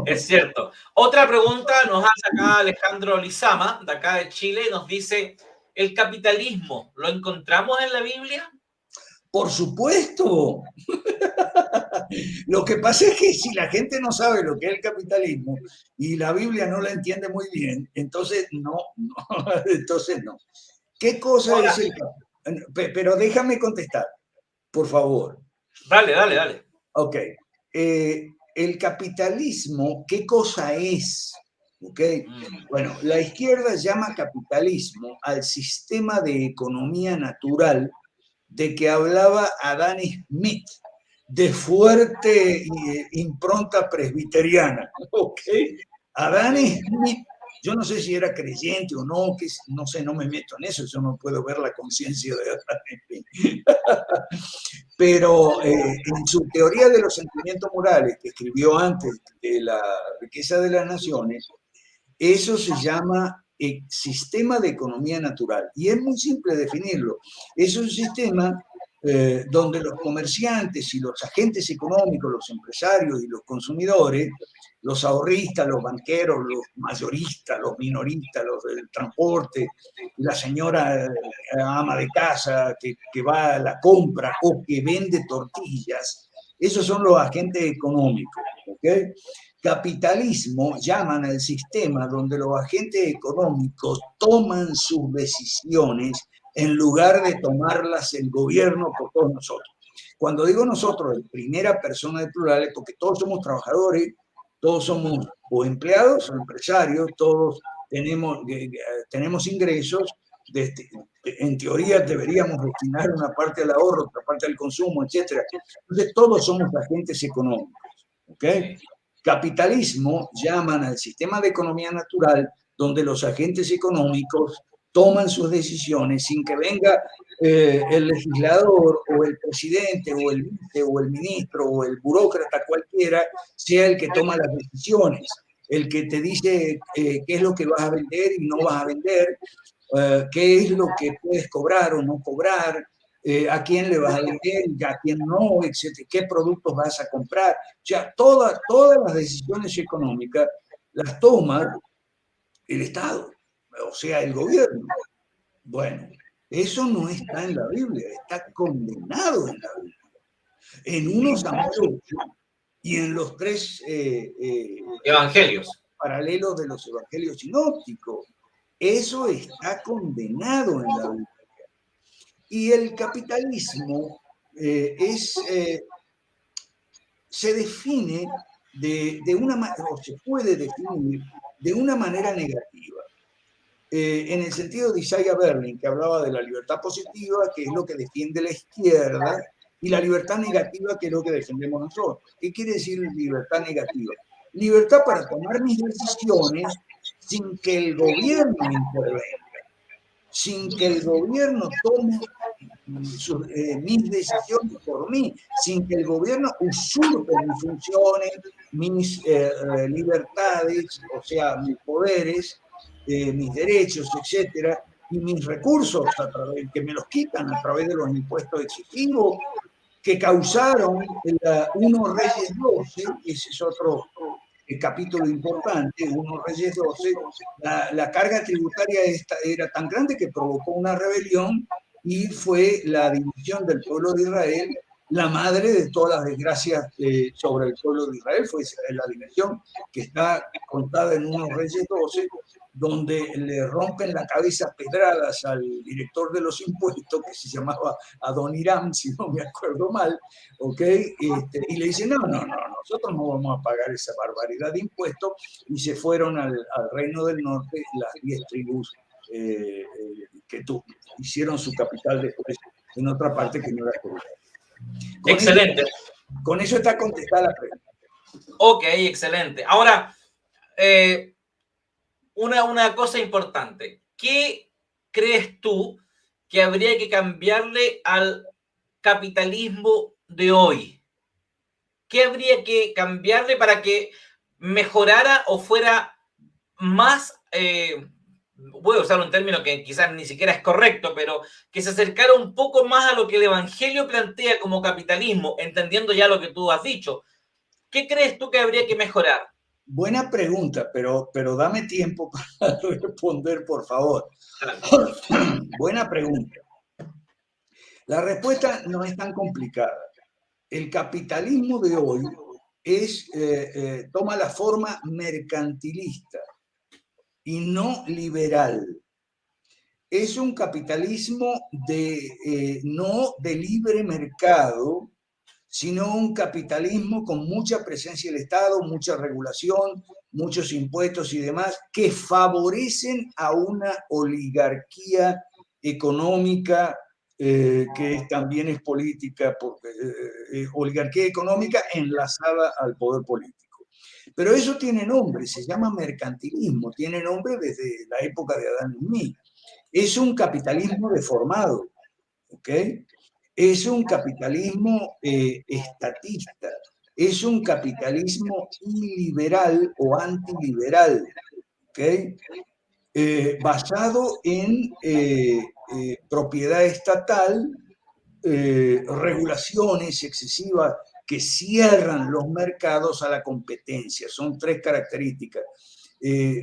es cierto. Otra pregunta nos hace acá Alejandro Lizama, de acá de Chile, nos dice, ¿el capitalismo lo encontramos en la Biblia? Por supuesto. Lo que pasa es que si la gente no sabe lo que es el capitalismo y la Biblia no la entiende muy bien, entonces no, no entonces no. ¿Qué cosa Ahora, es el capitalismo? Pero déjame contestar, por favor. dale, dale, dale. Ok. El capitalismo, ¿qué cosa es? ¿Ok? Bueno, la izquierda llama capitalismo al sistema de economía natural de que hablaba Adam Smith, de fuerte impronta presbiteriana. ¿Ok? Adam Smith, yo no sé si era creyente o no, que no sé, no me meto en eso, yo no puedo ver la conciencia de Adam Smith. Pero en su teoría de los sentimientos morales, que escribió antes de La riqueza de las naciones, eso se llama sistema de economía natural. Y es muy simple definirlo. Es un sistema donde los comerciantes y los agentes económicos, los empresarios y los consumidores, los ahorristas, los banqueros, los mayoristas, los minoristas, los del transporte, la señora ama de casa que va a la compra o que vende tortillas, esos son los agentes económicos. ¿Okay? Capitalismo llaman al sistema donde los agentes económicos toman sus decisiones en lugar de tomarlas el gobierno por todos nosotros. Cuando digo nosotros, en primera persona de plural, es porque todos somos trabajadores, todos somos o empleados o empresarios, todos tenemos ingresos, en teoría deberíamos destinar una parte al ahorro, otra parte al consumo, etc. Entonces todos somos agentes económicos. ¿Okay? Capitalismo llaman al sistema de economía natural donde los agentes económicos toman sus decisiones sin que venga el legislador o el presidente o el vice o el ministro o el burócrata cualquiera sea el que toma las decisiones, el que te dice qué es lo que vas a vender y no vas a vender, qué es lo que puedes cobrar o no cobrar, a quién le vas a vender y a quién no, etcétera, qué productos vas a comprar. O sea, todas las decisiones económicas las toma el Estado, o sea, el gobierno. Bueno, eso no está en la Biblia, está condenado en la Biblia. En unos amoros y en los tres Evangelios. paralelos de los evangelios sinópticos. Eso está condenado en la Biblia. Y el capitalismo se define de una manera, o se puede definir de una manera negativa. En el sentido de Isaiah Berlin, que hablaba de la libertad positiva, que es lo que defiende la izquierda, y la libertad negativa, que es lo que defendemos nosotros. ¿Qué quiere decir libertad negativa? Libertad para tomar mis decisiones sin que el gobierno intervenga, sin que el gobierno tome mis decisiones por mí, sin que el gobierno usurpe mis funciones, mis libertades, o sea, mis poderes, mis derechos, etcétera, y mis recursos, que me los quitan a través de los impuestos excesivos que causaron el 1 Reyes 12, ese es otro capítulo importante, 1 Reyes 12, la carga tributaria era tan grande que provocó una rebelión y fue la división del pueblo de Israel, la madre de todas las desgracias sobre el pueblo de Israel. Fue la dimensión que está contada en 1 Reyes 12, donde le rompen la cabeza a pedradas al director de los impuestos, que se llamaba Adoniram, si no me acuerdo mal, ¿ok? Y le dicen, no, nosotros no vamos a pagar esa barbaridad de impuestos, y se fueron al Reino del Norte las 10 tribus que hicieron su capital después en otra parte que no era Jerusalén. Excelente. Con eso está contestada la pregunta. Ok, excelente. Ahora, una cosa importante. ¿Qué crees tú que habría que cambiarle al capitalismo de hoy? ¿Qué habría que cambiarle para que mejorara o fuera más, voy a usar un término que quizás ni siquiera es correcto, pero que se acercara un poco más a lo que el Evangelio plantea como capitalismo, entendiendo ya lo que tú has dicho? ¿Qué crees tú que habría que mejorar? Buena pregunta, pero dame tiempo para responder, por favor. Buena pregunta. La respuesta no es tan complicada. El capitalismo de hoy toma la forma mercantilista y no liberal. Es un capitalismo no de libre mercado, sino un capitalismo con mucha presencia del Estado, mucha regulación, muchos impuestos y demás, que favorecen a una oligarquía económica, que también es política, oligarquía económica enlazada al poder político. Pero eso tiene nombre, se llama mercantilismo, tiene nombre desde la época de Adán y Eva. Es un capitalismo deformado, ¿ok? Es un capitalismo estatista, es un capitalismo iliberal o antiliberal, ¿okay? Basado en propiedad estatal, regulaciones excesivas que cierran los mercados a la competencia. Son 3 características.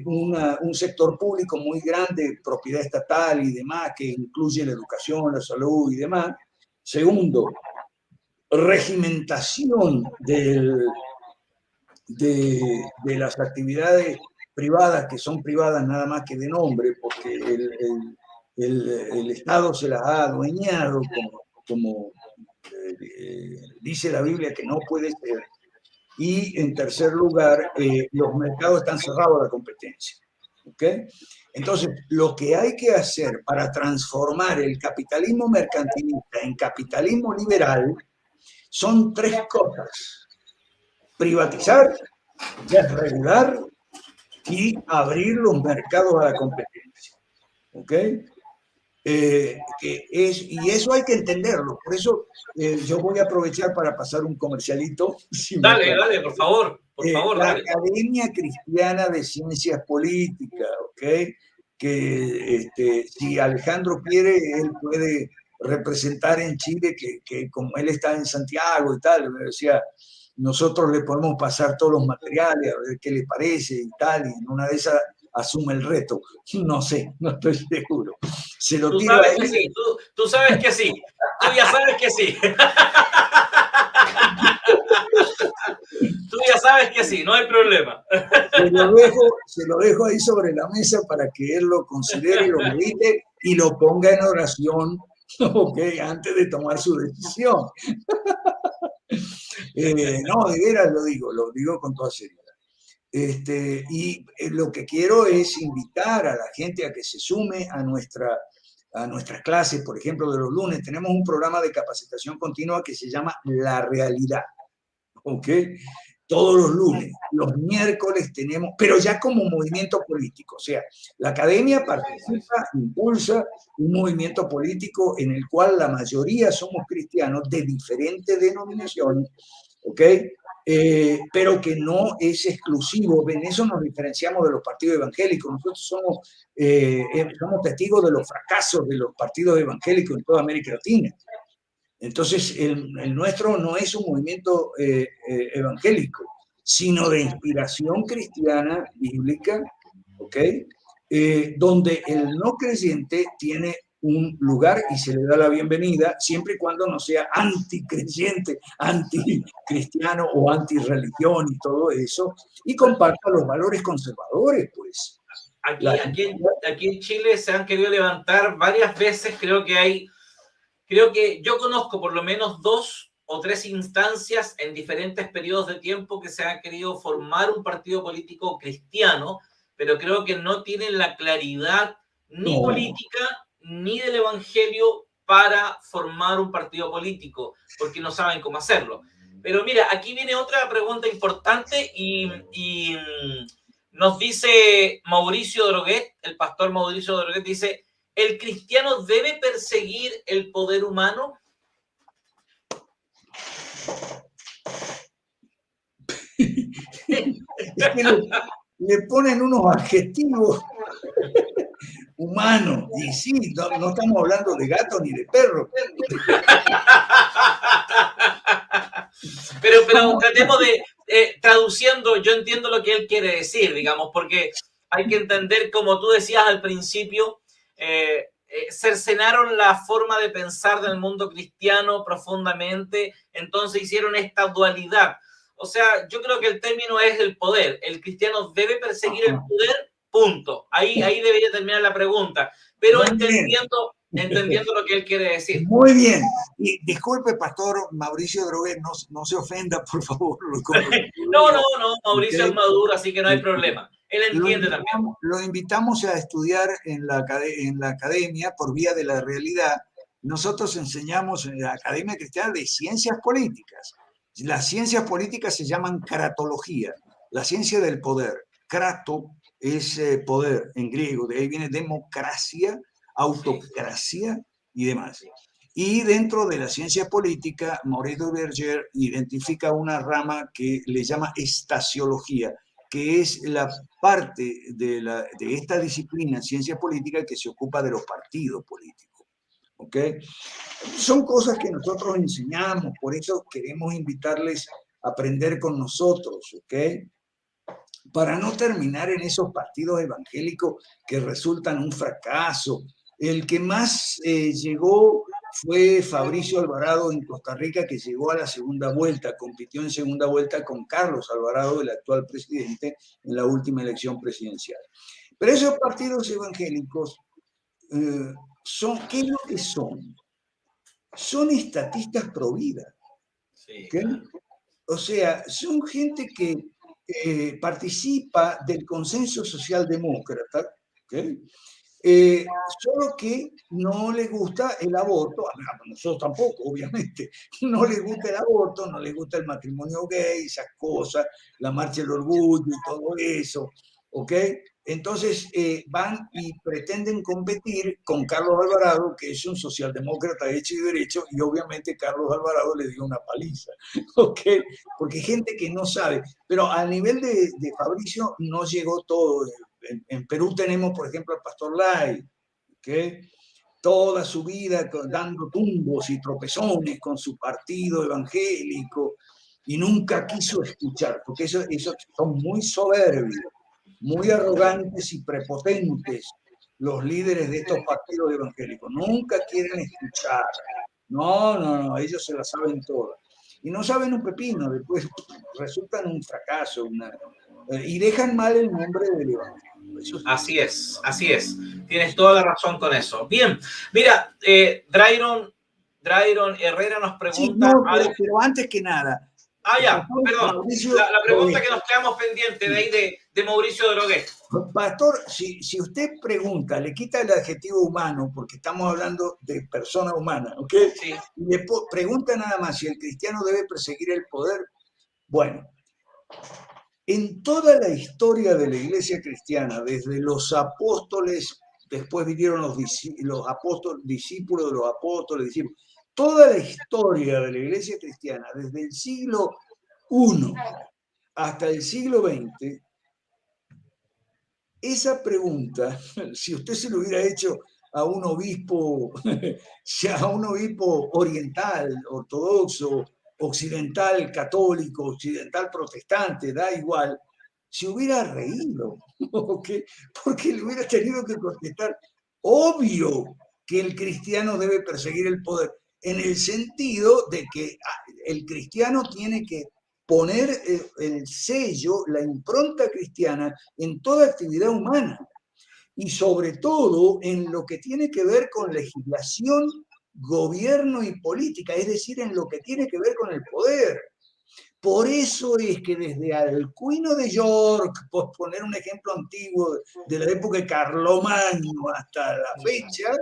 Un sector público muy grande, propiedad estatal y demás, que incluye la educación, la salud y demás. Segundo, regimentación de las actividades privadas, que son privadas nada más que de nombre, porque el Estado se las ha adueñado, como dice la Biblia que no puede ser. Y en tercer lugar, los mercados están cerrados a la competencia. ¿Okay? Entonces, lo que hay que hacer para transformar el capitalismo mercantilista en capitalismo liberal son 3 cosas: privatizar, desregular y abrir los mercados a la competencia. ¿Ok? Y eso hay que entenderlo. Por eso yo voy a aprovechar para pasar un comercialito. Dale, por favor. La Academia Cristiana de Ciencias Políticas, ¿ok? Que si Alejandro quiere, él puede representar en Chile, que como él está en Santiago y tal, me decía, nosotros le podemos pasar todos los materiales, a ver qué le parece y tal, y en una de esas asume el reto. No sé, no estoy seguro. Se lo tiro sabes que sí, tú sabes que sí, tú ya sabes que sí. Tú ya sabes que sí, no hay problema. Se lo dejo ahí sobre la mesa para que él lo considere, lo medite y lo ponga en oración, okay, antes de tomar su decisión. No, de veras lo digo con toda seriedad. Y lo que quiero es invitar a la gente a que se sume a nuestras clases, por ejemplo, de los lunes. Tenemos un programa de capacitación continua que se llama La Realidad, ¿ok? Todos los lunes. Los miércoles tenemos, pero ya como movimiento político. O sea, la academia participa, impulsa un movimiento político en el cual la mayoría somos cristianos de diferentes denominaciones, ¿ok? Pero que no es exclusivo. En eso nos diferenciamos de los partidos evangélicos. Nosotros somos testigos de los fracasos de los partidos evangélicos en toda América Latina. Entonces, el nuestro no es un movimiento evangélico, sino de inspiración cristiana bíblica, ¿ok? Donde el no creyente tiene un lugar y se le da la bienvenida, siempre y cuando no sea anticreyente, anticristiano o antirreligión y todo eso, y comparta los valores conservadores, pues. Aquí en Chile se han querido levantar varias veces, creo que yo conozco por lo menos 2 o 3 instancias en diferentes periodos de tiempo que se ha querido formar un partido político cristiano, pero creo que no tienen la claridad ni política ni del evangelio para formar un partido político, porque no saben cómo hacerlo. Pero mira, aquí viene otra pregunta importante y nos dice Mauricio Droguet, el pastor Mauricio Droguet, dice: ¿el cristiano debe perseguir el poder humano? Es que le ponen unos adjetivos humanos. Y sí, no estamos hablando de gato ni de perro. Pero tratemos de, traduciendo, yo entiendo lo que él quiere decir, digamos, porque hay que entender, como tú decías al principio, cercenaron la forma de pensar del mundo cristiano profundamente, entonces hicieron esta dualidad. O sea, yo creo que el término es el poder. El cristiano debe perseguir el poder, punto. Ahí debería terminar la pregunta. Pero entendiendo lo que él quiere decir. Muy bien. Y disculpe, pastor Mauricio Droguet, no se ofenda, por favor. No, Mauricio es maduro, así que no hay problema. Él entiende también. Lo invitamos a estudiar en la academia por vía de la realidad. Nosotros enseñamos en la Academia Cristiana de Ciencias Políticas. Las ciencias políticas se llaman cratología, la ciencia del poder. Krato es poder en griego, de ahí viene democracia, autocracia y demás. Y dentro de la ciencia política, Maurice Duverger identifica una rama que le llama estasiología, que es la parte de esta disciplina, ciencia política, que se ocupa de los partidos políticos. ¿Ok? Son cosas que nosotros enseñamos, por eso queremos invitarles a aprender con nosotros, ¿ok? Para no terminar en esos partidos evangélicos que resultan un fracaso. El que más llegó fue Fabricio Alvarado en Costa Rica, que llegó a la segunda vuelta, compitió en segunda vuelta con Carlos Alvarado, el actual presidente, en la última elección presidencial. Pero esos partidos evangélicos ¿qué es lo que son? Son estatistas pro vida. Sí, ¿Okay? Claro. O sea, son gente que participa del consenso socialdemócrata, ¿okay? Solo que no les gusta el aborto, a nosotros tampoco, obviamente, no les gusta el aborto, no les gusta el matrimonio gay, esas cosas, la marcha del orgullo y todo eso, ¿ok? Entonces van y pretenden competir con Carlos Alvarado, que es un socialdemócrata hecho y derecho, y obviamente Carlos Alvarado le dio una paliza, ¿ok? Porque hay gente que no sabe, pero a nivel de Fabricio no llegó todo. En Perú tenemos, por ejemplo, al pastor Lai, que toda su vida dando tumbos y tropezones con su partido evangélico y nunca quiso escuchar, porque esos son muy soberbios, muy arrogantes y prepotentes los líderes de estos partidos evangélicos. Nunca quieren escuchar. No, ellos se la saben todas. Y no saben un pepino, después resultan un fracaso y dejan mal el nombre del evangelio. Así es. Tienes toda la razón con eso. Bien, mira, Drayron Herrera nos pregunta... Sí, pero antes que nada, Ah, ya, Pastor perdón. Mauricio La pregunta Drogué. que nos quedamos pendiente de ahí de Mauricio Drogué. Pastor, si usted pregunta, le quita el adjetivo humano, porque estamos hablando de persona humana, ¿ok? Sí. Y le pregunta nada más si el cristiano debe perseguir el poder. Bueno, en toda la historia de la iglesia cristiana, desde los apóstoles, después vinieron los apóstoles, discípulos de los apóstoles, discípulos, toda la historia de la iglesia cristiana, desde el siglo I hasta el siglo XX, esa pregunta, si usted se lo hubiera hecho a un obispo, a un obispo oriental, ortodoxo, occidental católico, occidental protestante, da igual, se hubiera reído, ¿okay? Porque le hubiera tenido que contestar, obvio que el cristiano debe perseguir el poder, en el sentido de que el cristiano tiene que poner el sello, la impronta cristiana en toda actividad humana y sobre todo en lo que tiene que ver con legislación, gobierno y política, es decir, en lo que tiene que ver con el poder. Por eso es que desde Alcuino de York, por poner un ejemplo antiguo de la época de Carlomagno hasta la fecha,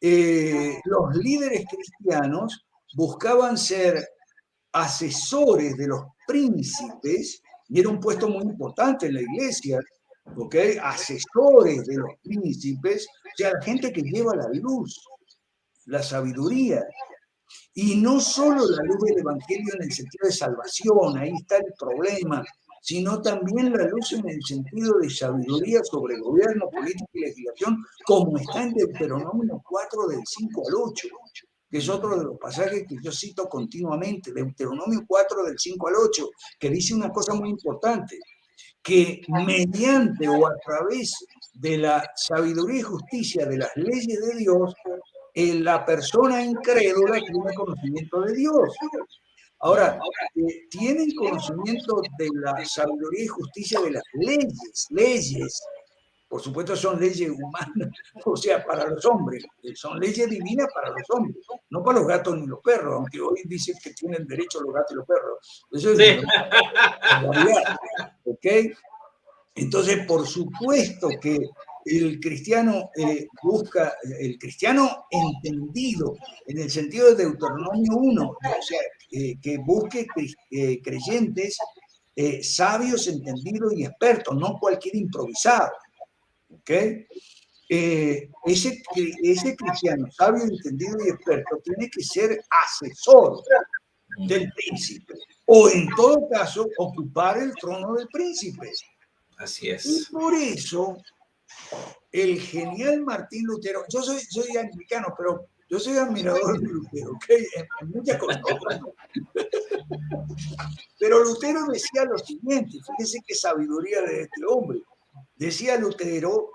los líderes cristianos buscaban ser asesores de los príncipes, y era un puesto muy importante en la iglesia, ¿ok? Asesores de los príncipes, o sea, la gente que lleva la luz, la sabiduría, y no solo la luz del evangelio en el sentido de salvación, ahí está el problema, sino también la luz en el sentido de sabiduría sobre gobierno, política y legislación, como está en Deuteronomio 4 del 5 al 8, que es otro de los pasajes que yo cito continuamente, Deuteronomio 4 del 5 al 8, que dice una cosa muy importante, que mediante o a través de la sabiduría y justicia de las leyes de Dios, la persona incrédula tiene conocimiento de Dios. Ahora, tienen conocimiento de la sabiduría y justicia de las leyes. Por supuesto son leyes humanas, o sea, para los hombres. Son leyes divinas para los hombres, no para los gatos ni los perros, aunque hoy dicen que tienen derecho los gatos y los perros. Eso es Sí. realidad, ¿ok? Entonces, por supuesto que el cristiano busca, el cristiano entendido en el sentido de Deuteronomio 1, o sea, que busque creyentes sabios, entendidos y expertos, no cualquier improvisado. ¿Ok? Ese cristiano sabio, entendido y experto tiene que ser asesor del príncipe o en todo caso ocupar el trono del príncipe. Así Y es. por eso el genial Martín Lutero, yo soy anglicano, pero yo soy admirador de Lutero, ¿ok? En muchas cosas. Pero Lutero decía lo siguiente, fíjese qué sabiduría de este hombre. Decía Lutero,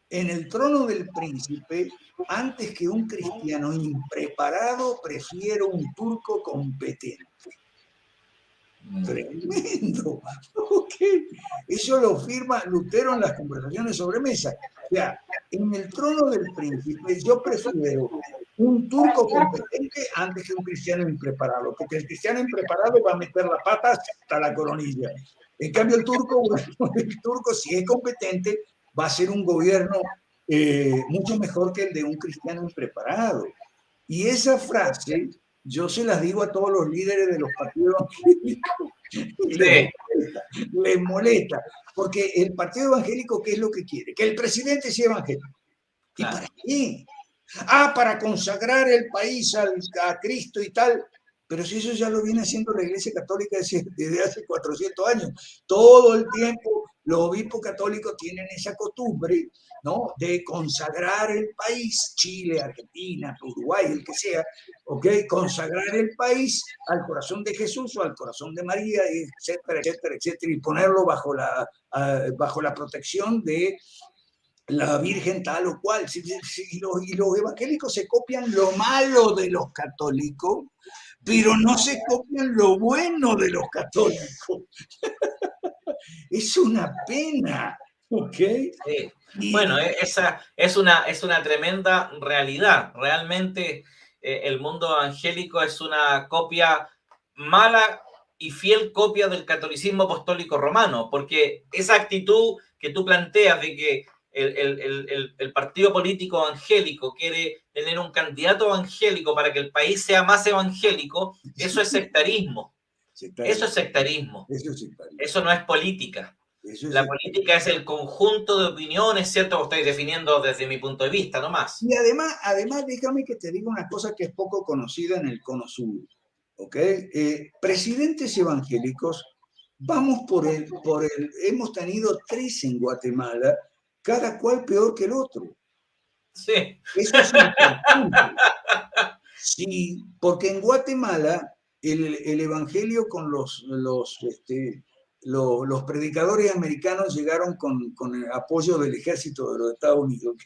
en el trono del príncipe, antes que un cristiano impreparado, prefiero un turco competente. Tremendo. Okay. Eso lo firma Lutero en las conversaciones sobre mesa. O sea, en el trono del príncipe yo prefiero un turco competente antes que un cristiano impreparado, porque el cristiano impreparado va a meter la pata hasta la coronilla. En cambio, el turco, si es competente, va a ser un gobierno mucho mejor que el de un cristiano impreparado. Y esa frase yo se las digo a todos los líderes de los partidos evangélicos. Les molesta, porque el partido evangélico, ¿qué es lo que quiere? Que el presidente sea evangélico. ¿Y para qué? Para consagrar el país a Cristo y tal. Pero si eso ya lo viene haciendo la Iglesia Católica desde hace 400 años. Todo el tiempo los obispos católicos tienen esa costumbre, ¿no?, de consagrar el país, Chile, Argentina, Uruguay, el que sea, ¿ok? Consagrar el país al corazón de Jesús o al corazón de María, etcétera, etcétera, etcétera, y ponerlo bajo la protección de la Virgen tal o cual. Y los evangélicos se copian lo malo de los católicos, pero no se copian lo bueno de los católicos. Es una pena, ¿ok? Sí. Bueno, esa es una tremenda realidad. Realmente el mundo evangélico es una copia mala y fiel copia del catolicismo apostólico romano, porque esa actitud que tú planteas de que el partido político evangélico quiere tener un candidato evangélico para que el país sea más evangélico, eso es sectarismo. Eso es sectarismo. Eso no es política. La política es el conjunto de opiniones, ¿cierto? Lo estoy definiendo desde mi punto de vista, nomás. Y además, déjame que te diga una cosa que es poco conocida en el Cono Sur, ¿ok? Presidentes evangélicos, vamos hemos tenido 3 en Guatemala, cada cual peor que el otro. Sí. Eso es importante. Sí, porque en Guatemala el evangelio con los predicadores americanos llegaron con el apoyo del ejército de los Estados Unidos, ¿ok?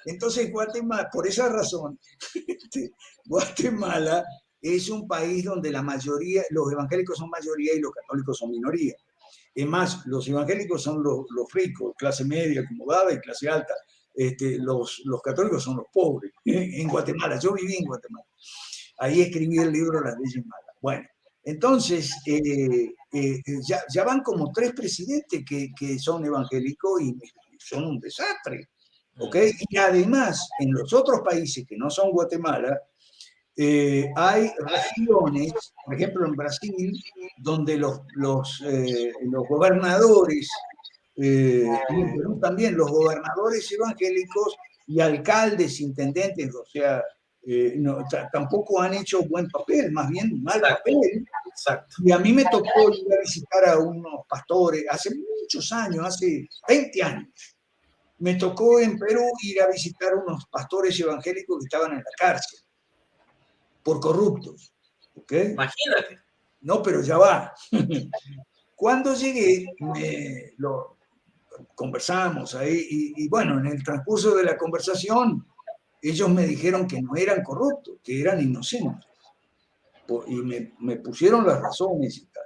Entonces Guatemala, por esa razón, Guatemala es un país donde la mayoría, los evangélicos son mayoría y los católicos son minoría. Es más, los evangélicos son los ricos, clase media, acomodada y clase alta. Los católicos son los pobres. En Guatemala, yo viví en Guatemala. Ahí escribí el libro Las leyes malas. Bueno, entonces ya van como 3 presidentes que son evangélicos y son un desastre. ¿Ok? Y además, en los otros países que no son Guatemala, hay regiones, por ejemplo en Brasil, donde los gobernadores, y en Perú también, los gobernadores evangélicos y alcaldes, intendentes, o sea, tampoco han hecho buen papel, más bien mal papel. Exacto. Y a mí me tocó ir a visitar a unos pastores hace muchos años, hace 20 años. Me tocó en Perú ir a visitar unos pastores evangélicos que estaban en la cárcel por corruptos. ¿Okay? Imagínate. No, pero ya va. Cuando llegué, conversamos ahí y bueno, en el transcurso de la conversación, ellos me dijeron que no eran corruptos, que eran inocentes. Y me pusieron las razones y tal.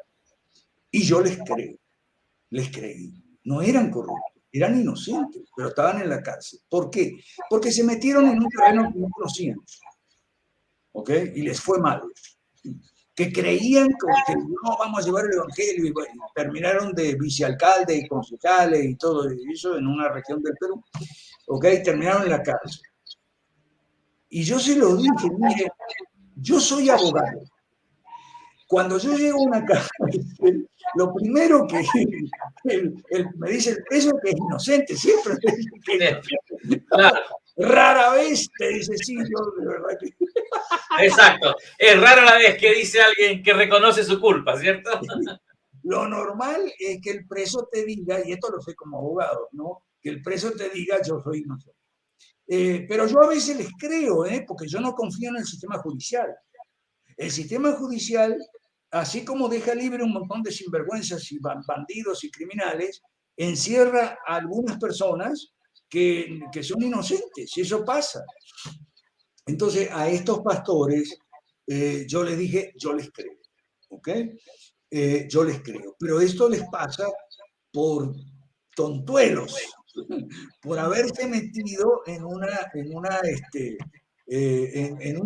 Y yo les creí. No eran corruptos, eran inocentes, pero estaban en la cárcel. ¿Por qué? Porque se metieron en un terreno que no conocían. ¿Ok? Y les fue mal. Que creían que no vamos a llevar el evangelio y bueno, terminaron de vicealcalde y concejales y todo eso en una región del Perú. ¿Ok? Terminaron en la cárcel. Y yo se lo dije, mire, yo soy abogado. Cuando yo llego a una cárcel, lo primero que me dice el preso que es inocente, siempre me dice que es inocente. Claro. Rara vez te dice sí, yo de verdad que... Exacto, es rara la vez que dice alguien que reconoce su culpa, ¿cierto? Lo normal es que el preso te diga, y esto lo sé como abogado, ¿no? Que el preso te diga yo soy inocente. Pero yo a veces les creo, porque yo no confío en el sistema judicial. El sistema judicial, así como deja libre un montón de sinvergüenzas y bandidos y criminales, encierra a algunas personas que son inocentes, y eso pasa. Entonces, a estos pastores, yo les dije, yo les creo, ¿ok? Yo les creo, pero esto les pasa por tontuelos, por haberse metido en un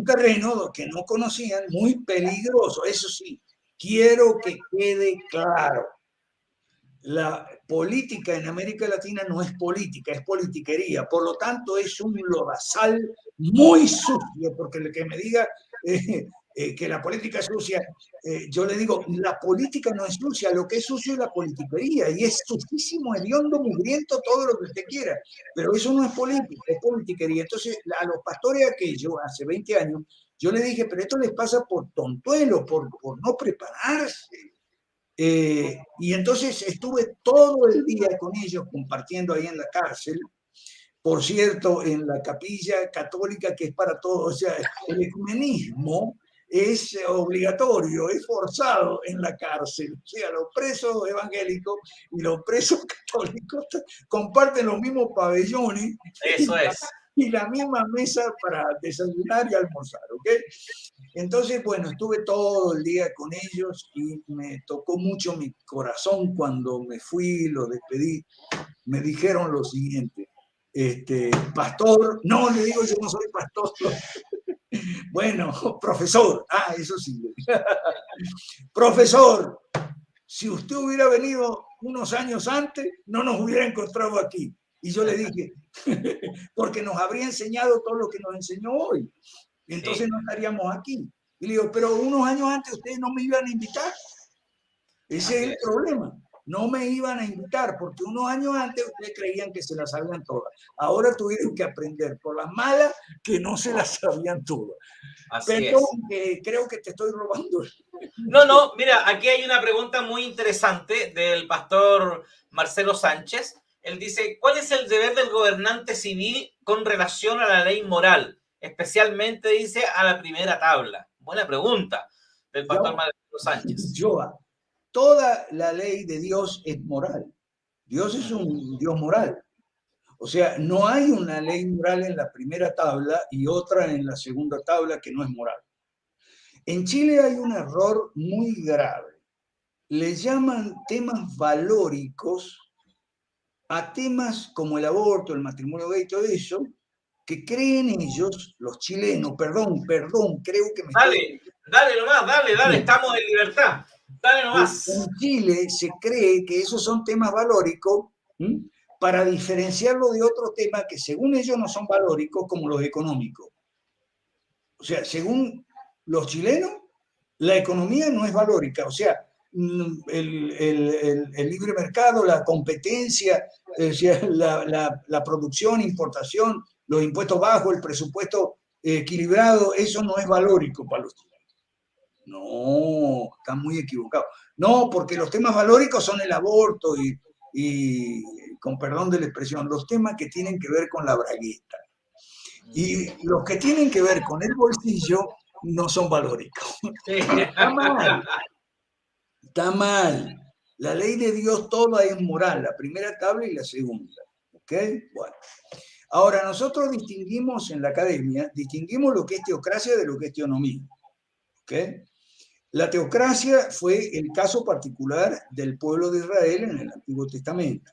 terreno que no conocían, muy peligroso. Eso sí, quiero que quede claro. La política en América Latina no es política, es politiquería. Por lo tanto, es un lodazal muy sucio, porque el que me diga que la política es sucia, yo le digo, la política no es sucia, lo que es sucio es la politiquería, y es sucísimo, hediondo, mugriento, todo lo que usted quiera, pero eso no es política, es politiquería. Entonces, a los pastores aquellos, hace 20 años, yo le dije, pero esto les pasa por tontuelo, por no prepararse. Y entonces estuve todo el día con ellos compartiendo ahí en la cárcel, por cierto, en la capilla católica que es para todos, o sea, el ecumenismo es obligatorio, es forzado en la cárcel, o sea, los presos evangélicos y los presos católicos comparten los mismos pabellones. Eso es. Y la misma mesa para desayunar y almorzar, ¿ok? Entonces, bueno, estuve todo el día con ellos y me tocó mucho mi corazón cuando me fui, los despedí. Me dijeron lo siguiente, pastor, no, le digo, yo no soy pastor, Bueno, profesor, eso sí. Profesor, si usted hubiera venido unos años antes, no nos hubiera encontrado aquí. Y yo le dije, porque nos habría enseñado todo lo que nos enseñó hoy. Entonces no estaríamos aquí. Y le digo, pero unos años antes ustedes no me iban a invitar. Ese es el problema. No me iban a invitar porque unos años antes ustedes creían que se las sabían todas. Ahora tuvieron que aprender por las malas que no se las sabían todas. Perdón, que creo que te estoy robando. No, no, mira, aquí hay una pregunta muy interesante del pastor Marcelo Sánchez. Él dice, ¿cuál es el deber del gobernante civil con relación a la ley moral? Especialmente, dice, a la primera tabla. Buena pregunta del pastor Marcelo Sánchez. Toda la ley de Dios es moral. Dios es un Dios moral. O sea, no hay una ley moral en la primera tabla y otra en la segunda tabla que no es moral. En Chile hay un error muy grave. Le llaman temas valóricos a temas como el aborto, el matrimonio gay, todo eso, que creen ellos, los chilenos, perdón, creo que me Dale nomás, dale, estamos en libertad. Dale nomás. En Chile se cree que esos son temas valóricos para diferenciarlo de otros temas que según ellos no son valóricos, como los económicos. O sea, según los chilenos, la economía no es valórica. O sea, el libre mercado, la competencia, la producción, importación, los impuestos bajos, el presupuesto equilibrado, eso no es valórico para los chilenos. No, están muy equivocados. No, porque los temas valóricos son el aborto y, con perdón de la expresión, los temas que tienen que ver con la bragueta. Y los que tienen que ver con el bolsillo no son valóricos. Está mal. Está mal. La ley de Dios toda es moral, la primera tabla y la segunda. ¿Ok? Bueno. Ahora, nosotros distinguimos en la academia, distinguimos lo que es teocracia de lo que es teonomía. ¿Ok? La teocracia fue el caso particular del pueblo de Israel en el Antiguo Testamento.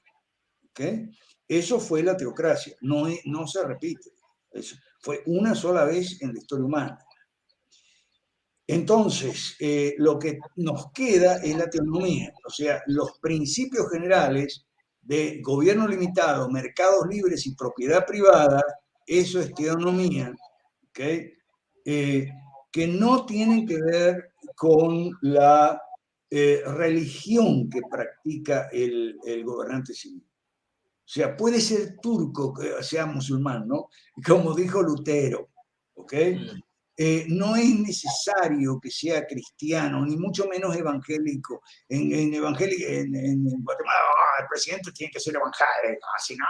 ¿Okay? Eso fue la teocracia, no se repite. Eso fue una sola vez en la historia humana. Entonces, lo que nos queda es la teonomía, o sea, los principios generales de gobierno limitado, mercados libres y propiedad privada, eso es teonomía, ¿okay? Que no tienen que ver con la religión que practica el gobernante civil. O sea, puede ser turco, que sea musulmán, ¿no? Como dijo Lutero, ¿ok? No es necesario que sea cristiano, ni mucho menos evangélico. En Guatemala, el presidente tiene que ser evangélico, así no.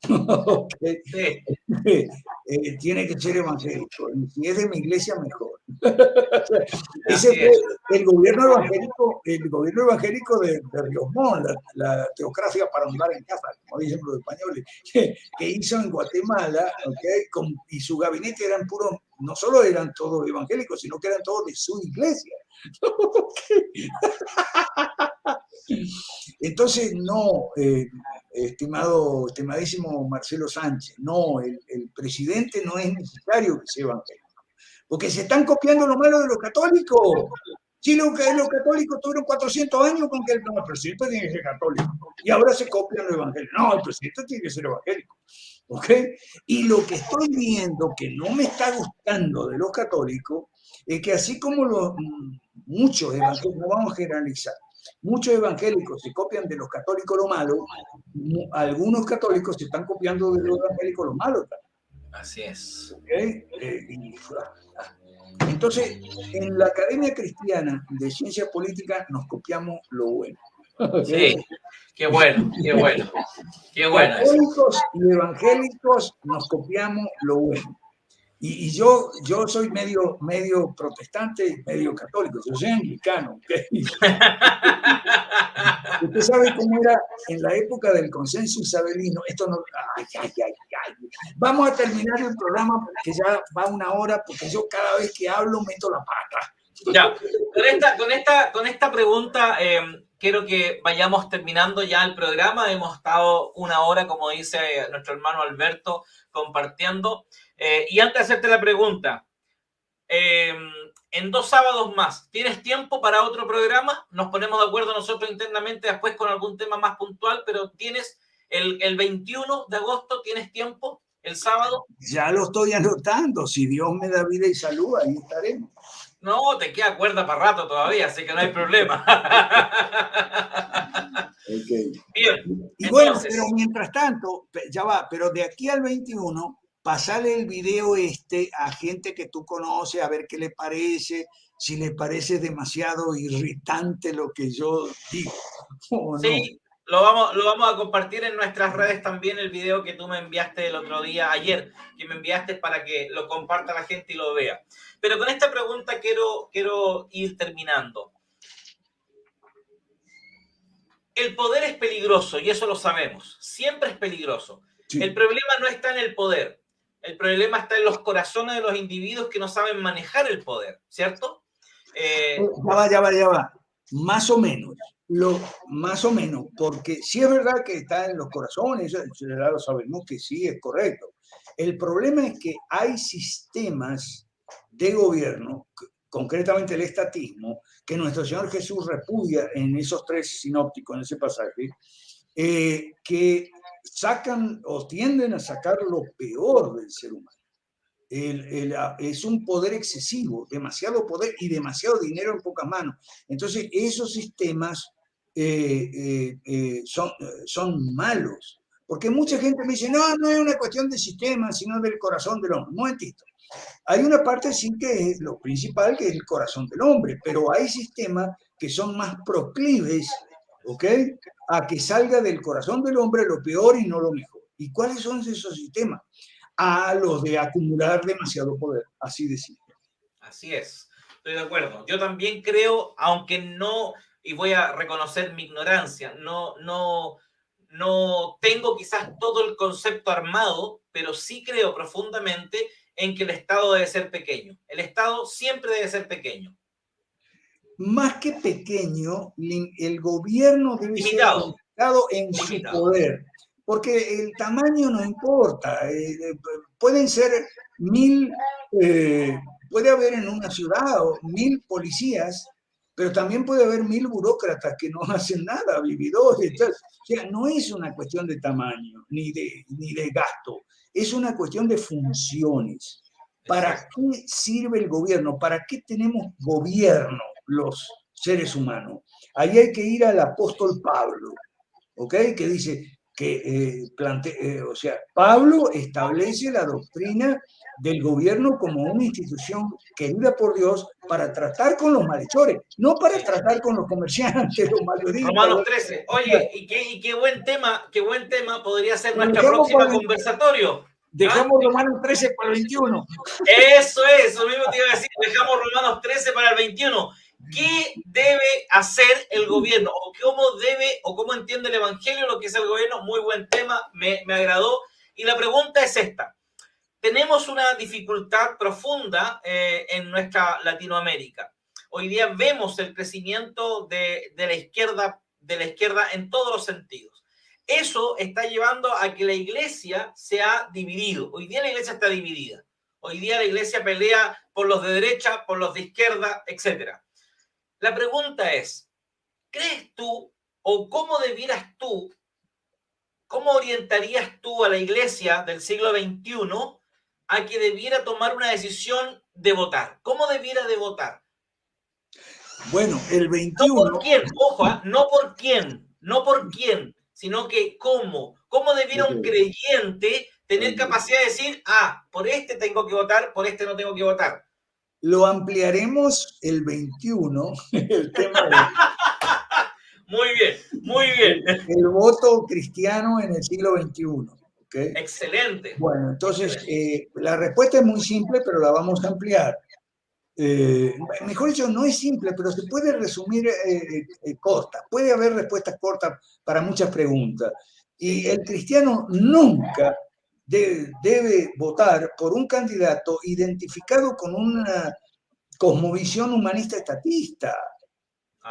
Okay. Tiene que ser evangélico. Si es de mi iglesia, mejor. Ese fue el gobierno evangélico de Ríos Montt, la teocracia para andar en casa, como dicen los españoles, que hizo en Guatemala, ¿okay? Y su gabinete eran puros, no solo eran todos evangélicos, sino que eran todos de su iglesia. Entonces, no, estimadísimo Marcelo Sánchez, no, el presidente no es necesario que sea evangélico, porque se están copiando lo malo de los católicos. Si los católicos tuvieron 400 años con que el presidente tiene que ser católico, y ahora se copian los evangélicos. No, el presidente tiene que ser evangélico. ¿Ok? Y lo que estoy viendo que no me está gustando de los católicos es que así como muchos evangélicos, no vamos a generalizar, muchos evangélicos se copian de los católicos lo malo, algunos católicos se están copiando de los evangélicos lo malo también. Así es. ¿Okay? Entonces, en la Academia Cristiana de Ciencia Política nos copiamos lo bueno. ¿Okay? Sí, qué bueno, qué bueno. Qué bueno. Católicos y evangélicos nos copiamos lo bueno. Y yo soy medio protestante y medio católico, yo soy anglicano. ¿Okay? Usted sabe cómo era en la época del consenso isabelino. Esto no. Ay. Vamos a terminar el programa porque ya va una hora, porque yo cada vez que hablo meto la pata. Ya, con esta pregunta quiero que vayamos terminando ya el programa. Hemos estado una hora, como dice nuestro hermano Alberto, compartiendo. Y antes de hacerte la pregunta, en 2 sábados más, ¿tienes tiempo para otro programa? Nos ponemos de acuerdo nosotros internamente después con algún tema más puntual, pero tienes el 21 de agosto, ¿tienes tiempo? ¿El sábado? Ya lo estoy anotando. Si Dios me da vida y salud, ahí estaremos. No, te queda cuerda para rato todavía, así que no hay problema. Okay. Bien, Y entonces, bueno, pero mientras tanto, ya va, pero de aquí al 21, pasale el video a gente que tú conoces, a ver qué le parece, si le parece demasiado irritante lo que yo digo o no. sí, lo vamos a compartir en nuestras redes también, el video que tú me enviaste el otro día, ayer, que me enviaste para que lo comparta la gente y lo vea. Pero con esta pregunta quiero ir terminando. El poder es peligroso y eso lo sabemos. Siempre es peligroso. Sí. El problema no está en el poder. El problema está en los corazones de los individuos que no saben manejar el poder, ¿cierto? Ya va. Más o menos. Más o menos, porque sí es verdad que está en los corazones, ya lo sabemos que sí es correcto. El problema es que hay sistemas de gobierno, concretamente el estatismo, que nuestro Señor Jesús repudia en esos 3 sinópticos, en ese pasaje, que sacan o tienden a sacar lo peor del ser humano. Es un poder excesivo, demasiado poder y demasiado dinero en pocas manos. Entonces, esos sistemas son malos. Porque mucha gente me dice, no es una cuestión de sistema, sino del corazón del hombre. Un momentito. Hay una parte sí que es lo principal, que es el corazón del hombre, pero hay sistemas que son más proclives, ¿ok?, a que salga del corazón del hombre lo peor y no lo mejor. ¿Y cuáles son esos sistemas? A los de acumular demasiado poder, así de simple. Así es, estoy de acuerdo. Yo también creo, aunque no, y voy a reconocer mi ignorancia, no tengo quizás todo el concepto armado, pero sí creo profundamente en que el Estado debe ser pequeño. El Estado siempre debe ser pequeño. Más que pequeño, el gobierno debe Limitado. ser limitado en su poder, porque el tamaño no importa. Pueden ser 1000, puede haber en una ciudad 1000 policías, pero también puede haber 1000 burócratas que no hacen nada, vividores. Entonces, o sea, no es una cuestión de tamaño ni de gasto, es una cuestión de funciones. ¿Para qué sirve el gobierno? ¿Para qué tenemos gobierno los seres humanos? Ahí hay que ir al apóstol Pablo, ¿ok? Que dice que o sea, Pablo establece la doctrina del gobierno como una institución querida por Dios para tratar con los malhechores, no para tratar con los comerciantes, los mayoristas. Romanos 13. Oye, y qué buen tema podría ser nuestra próxima conversatorio. Dejamos Romanos 13 para el 21. Eso mismo te iba a decir. Dejamos Romanos 13 para el 21. ¿Qué debe hacer el gobierno? ¿O cómo entiende el Evangelio lo que es el gobierno? Muy buen tema, me agradó. Y la pregunta es esta. Tenemos una dificultad profunda en nuestra Latinoamérica. Hoy día vemos el crecimiento de la izquierda en todos los sentidos. Eso está llevando a que la iglesia se ha dividido. Hoy día la iglesia está dividida. Hoy día la iglesia pelea por los de derecha, por los de izquierda, etc. La pregunta es, ¿crees tú o cómo orientarías tú a la iglesia del siglo XXI a que debiera tomar una decisión de votar? ¿Cómo debiera de votar? Bueno, el 21... No por quién, ojo, no por quién, sino que cómo debiera un creyente tener capacidad de decir, por este tengo que votar, por este no tengo que votar. Lo ampliaremos el 21, el tema de... Muy bien. El voto cristiano en el siglo XXI. ¿Okay? Excelente. Bueno, entonces, la respuesta es muy simple, pero la vamos a ampliar. Mejor dicho, no es simple, pero se puede resumir corta. Puede haber respuestas cortas para muchas preguntas. Y el cristiano nunca debe votar por un candidato identificado con una cosmovisión humanista estatista.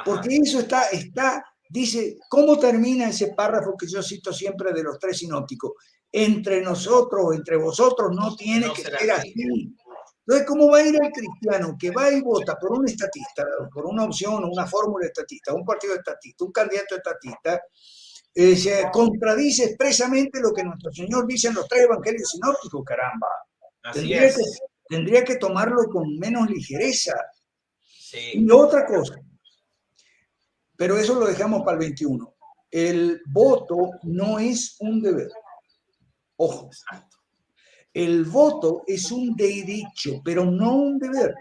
Porque eso está Dice, ¿cómo termina ese párrafo que yo cito siempre de los tres sinópticos? Entre nosotros, entre vosotros, no tiene No que será ser así. así. Entonces, ¿cómo va a ir el cristiano que va y vota por un estatista, por una opción, una fórmula estatista, un partido estatista, un candidato estatista? Se contradice expresamente lo que nuestro Señor dice en los tres evangelios sinópticos, caramba. Así Tendría que, es. tendría que tomarlo con menos ligereza. Sí. Y otra cosa, pero eso lo dejamos para el 21. El voto no es un deber. Ojo, Exacto. el voto es un derecho, pero no un deber.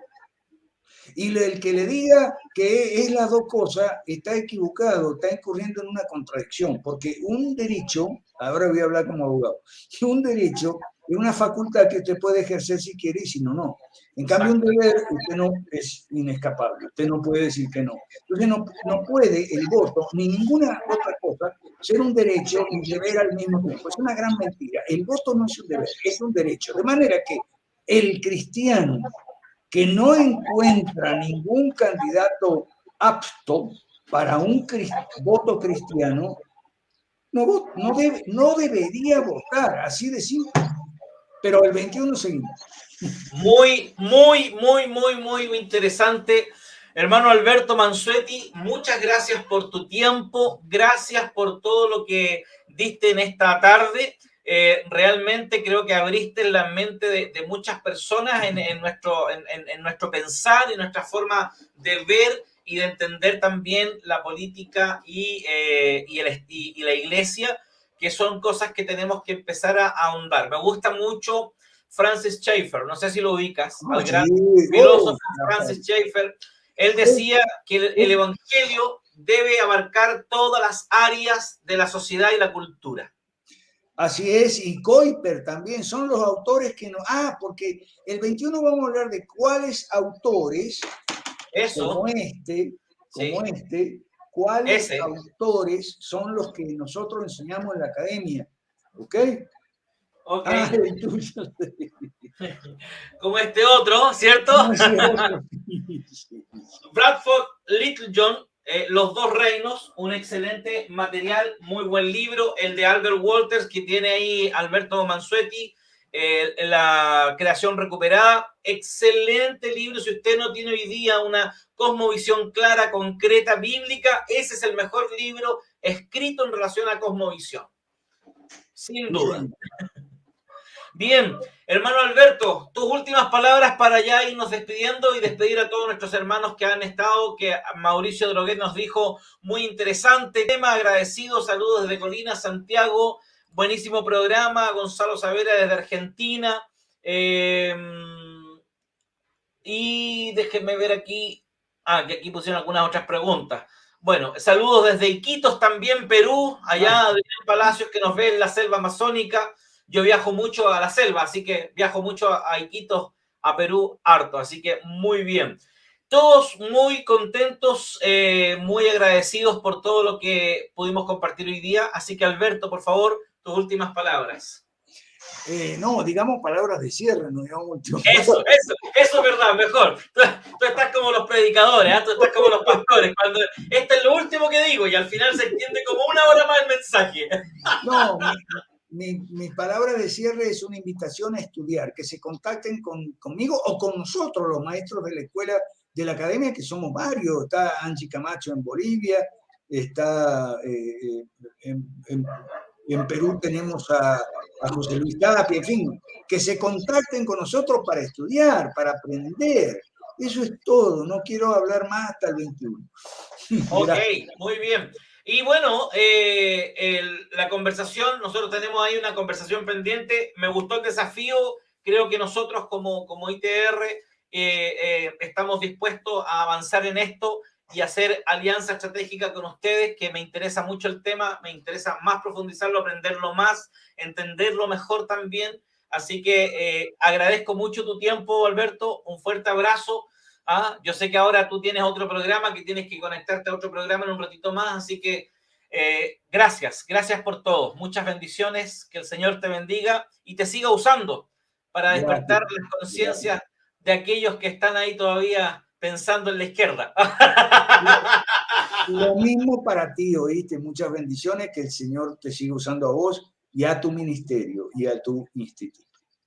Y el que le diga que es las dos cosas está equivocado, está incurriendo en una contradicción, porque un derecho, ahora voy a hablar como abogado, un derecho es una facultad que usted puede ejercer si quiere y si no, no. En cambio, un Exacto. deber, usted no es inescapable, usted no puede decir que no. Entonces, no puede el voto, ni ninguna otra cosa, ser un derecho y deber al mismo tiempo. Es una gran mentira. El voto no es un deber, es un derecho. De manera que el cristiano que no encuentra ningún candidato apto para un voto cristiano, no debería votar, así de simple. Pero el 21 seguimos. Muy, muy, muy, muy, muy interesante. Hermano Alberto Mansuetti, muchas gracias por tu tiempo, gracias por todo lo que diste en esta tarde. Realmente creo que abriste la mente de muchas personas en nuestro pensar y nuestra forma de ver y de entender también la política y la iglesia, que son cosas que tenemos que empezar a ahondar. Me gusta mucho Francis Schaeffer, no sé si lo ubicas, Oh, al sí, gran filósofo Francis Schaeffer. Él decía que el evangelio debe abarcar todas las áreas de la sociedad y la cultura. Así es, y Kuiper también son los autores que no. Porque el 21 vamos a hablar de cuáles autores, Eso, como sí, cuáles ese. autores son los que nosotros enseñamos en la academia. ¿Ok? Ok. El tuyo. Como este otro, ¿cierto? No, ese es otro. Bradford Littlejohn, Los dos reinos, un excelente material, muy buen libro. El de Albert Walters, que tiene ahí Alberto Mansuetti, La creación recuperada. Excelente libro. Si usted no tiene hoy día una cosmovisión clara, concreta, bíblica, ese es el mejor libro escrito en relación a cosmovisión. Sin duda. Bien, hermano Alberto, tus últimas palabras para ya irnos despidiendo y despedir a todos nuestros hermanos que han estado, que Mauricio Droguet nos dijo muy interesante tema, agradecido, saludos desde Colina, Santiago, buenísimo programa, Gonzalo Savera desde Argentina, y déjenme ver aquí, que aquí pusieron algunas otras preguntas. Bueno, saludos desde Iquitos también, Perú, allá de Palacios que nos ve en la selva amazónica. Yo viajo mucho a la selva, así que viajo mucho a Iquitos, a Perú, harto, así que muy bien. Todos muy contentos, muy agradecidos por todo lo que pudimos compartir hoy día. Así que Alberto, por favor, tus últimas palabras. No, digamos palabras de cierre, no digamos últimas Eso palabras. es verdad, mejor. Tú estás como los predicadores, tú estás como los pastores. Cuando esto es lo último que digo y al final se extiende como una hora más el mensaje. No, mi palabra de cierre es una invitación a estudiar, que se contacten conmigo o con nosotros, los maestros de la escuela, de la academia, que somos varios. Está Angie Camacho en Bolivia, está en Perú tenemos a José Luis Tapia, en fin, que se contacten con nosotros para estudiar, para aprender. Eso es todo, no quiero hablar más hasta el 21. Ok, Gracias. muy bien. Y bueno, la conversación, nosotros tenemos ahí una conversación pendiente. Me gustó el desafío. Creo que nosotros como ITR estamos dispuestos a avanzar en esto y hacer alianza estratégica con ustedes, que me interesa mucho el tema, me interesa más profundizarlo, aprenderlo más, entenderlo mejor también. Así que agradezco mucho tu tiempo, Alberto. Un fuerte abrazo. Yo sé que ahora tú tienes otro programa, que tienes que conectarte a otro programa en un ratito más, así que gracias por todo. Muchas bendiciones, que el Señor te bendiga y te siga usando para despertar Gracias. las conciencias de aquellos que están ahí todavía pensando en la izquierda. Lo mismo para ti, oíste, muchas bendiciones, que el Señor te siga usando a vos y a tu ministerio y a tu instituto.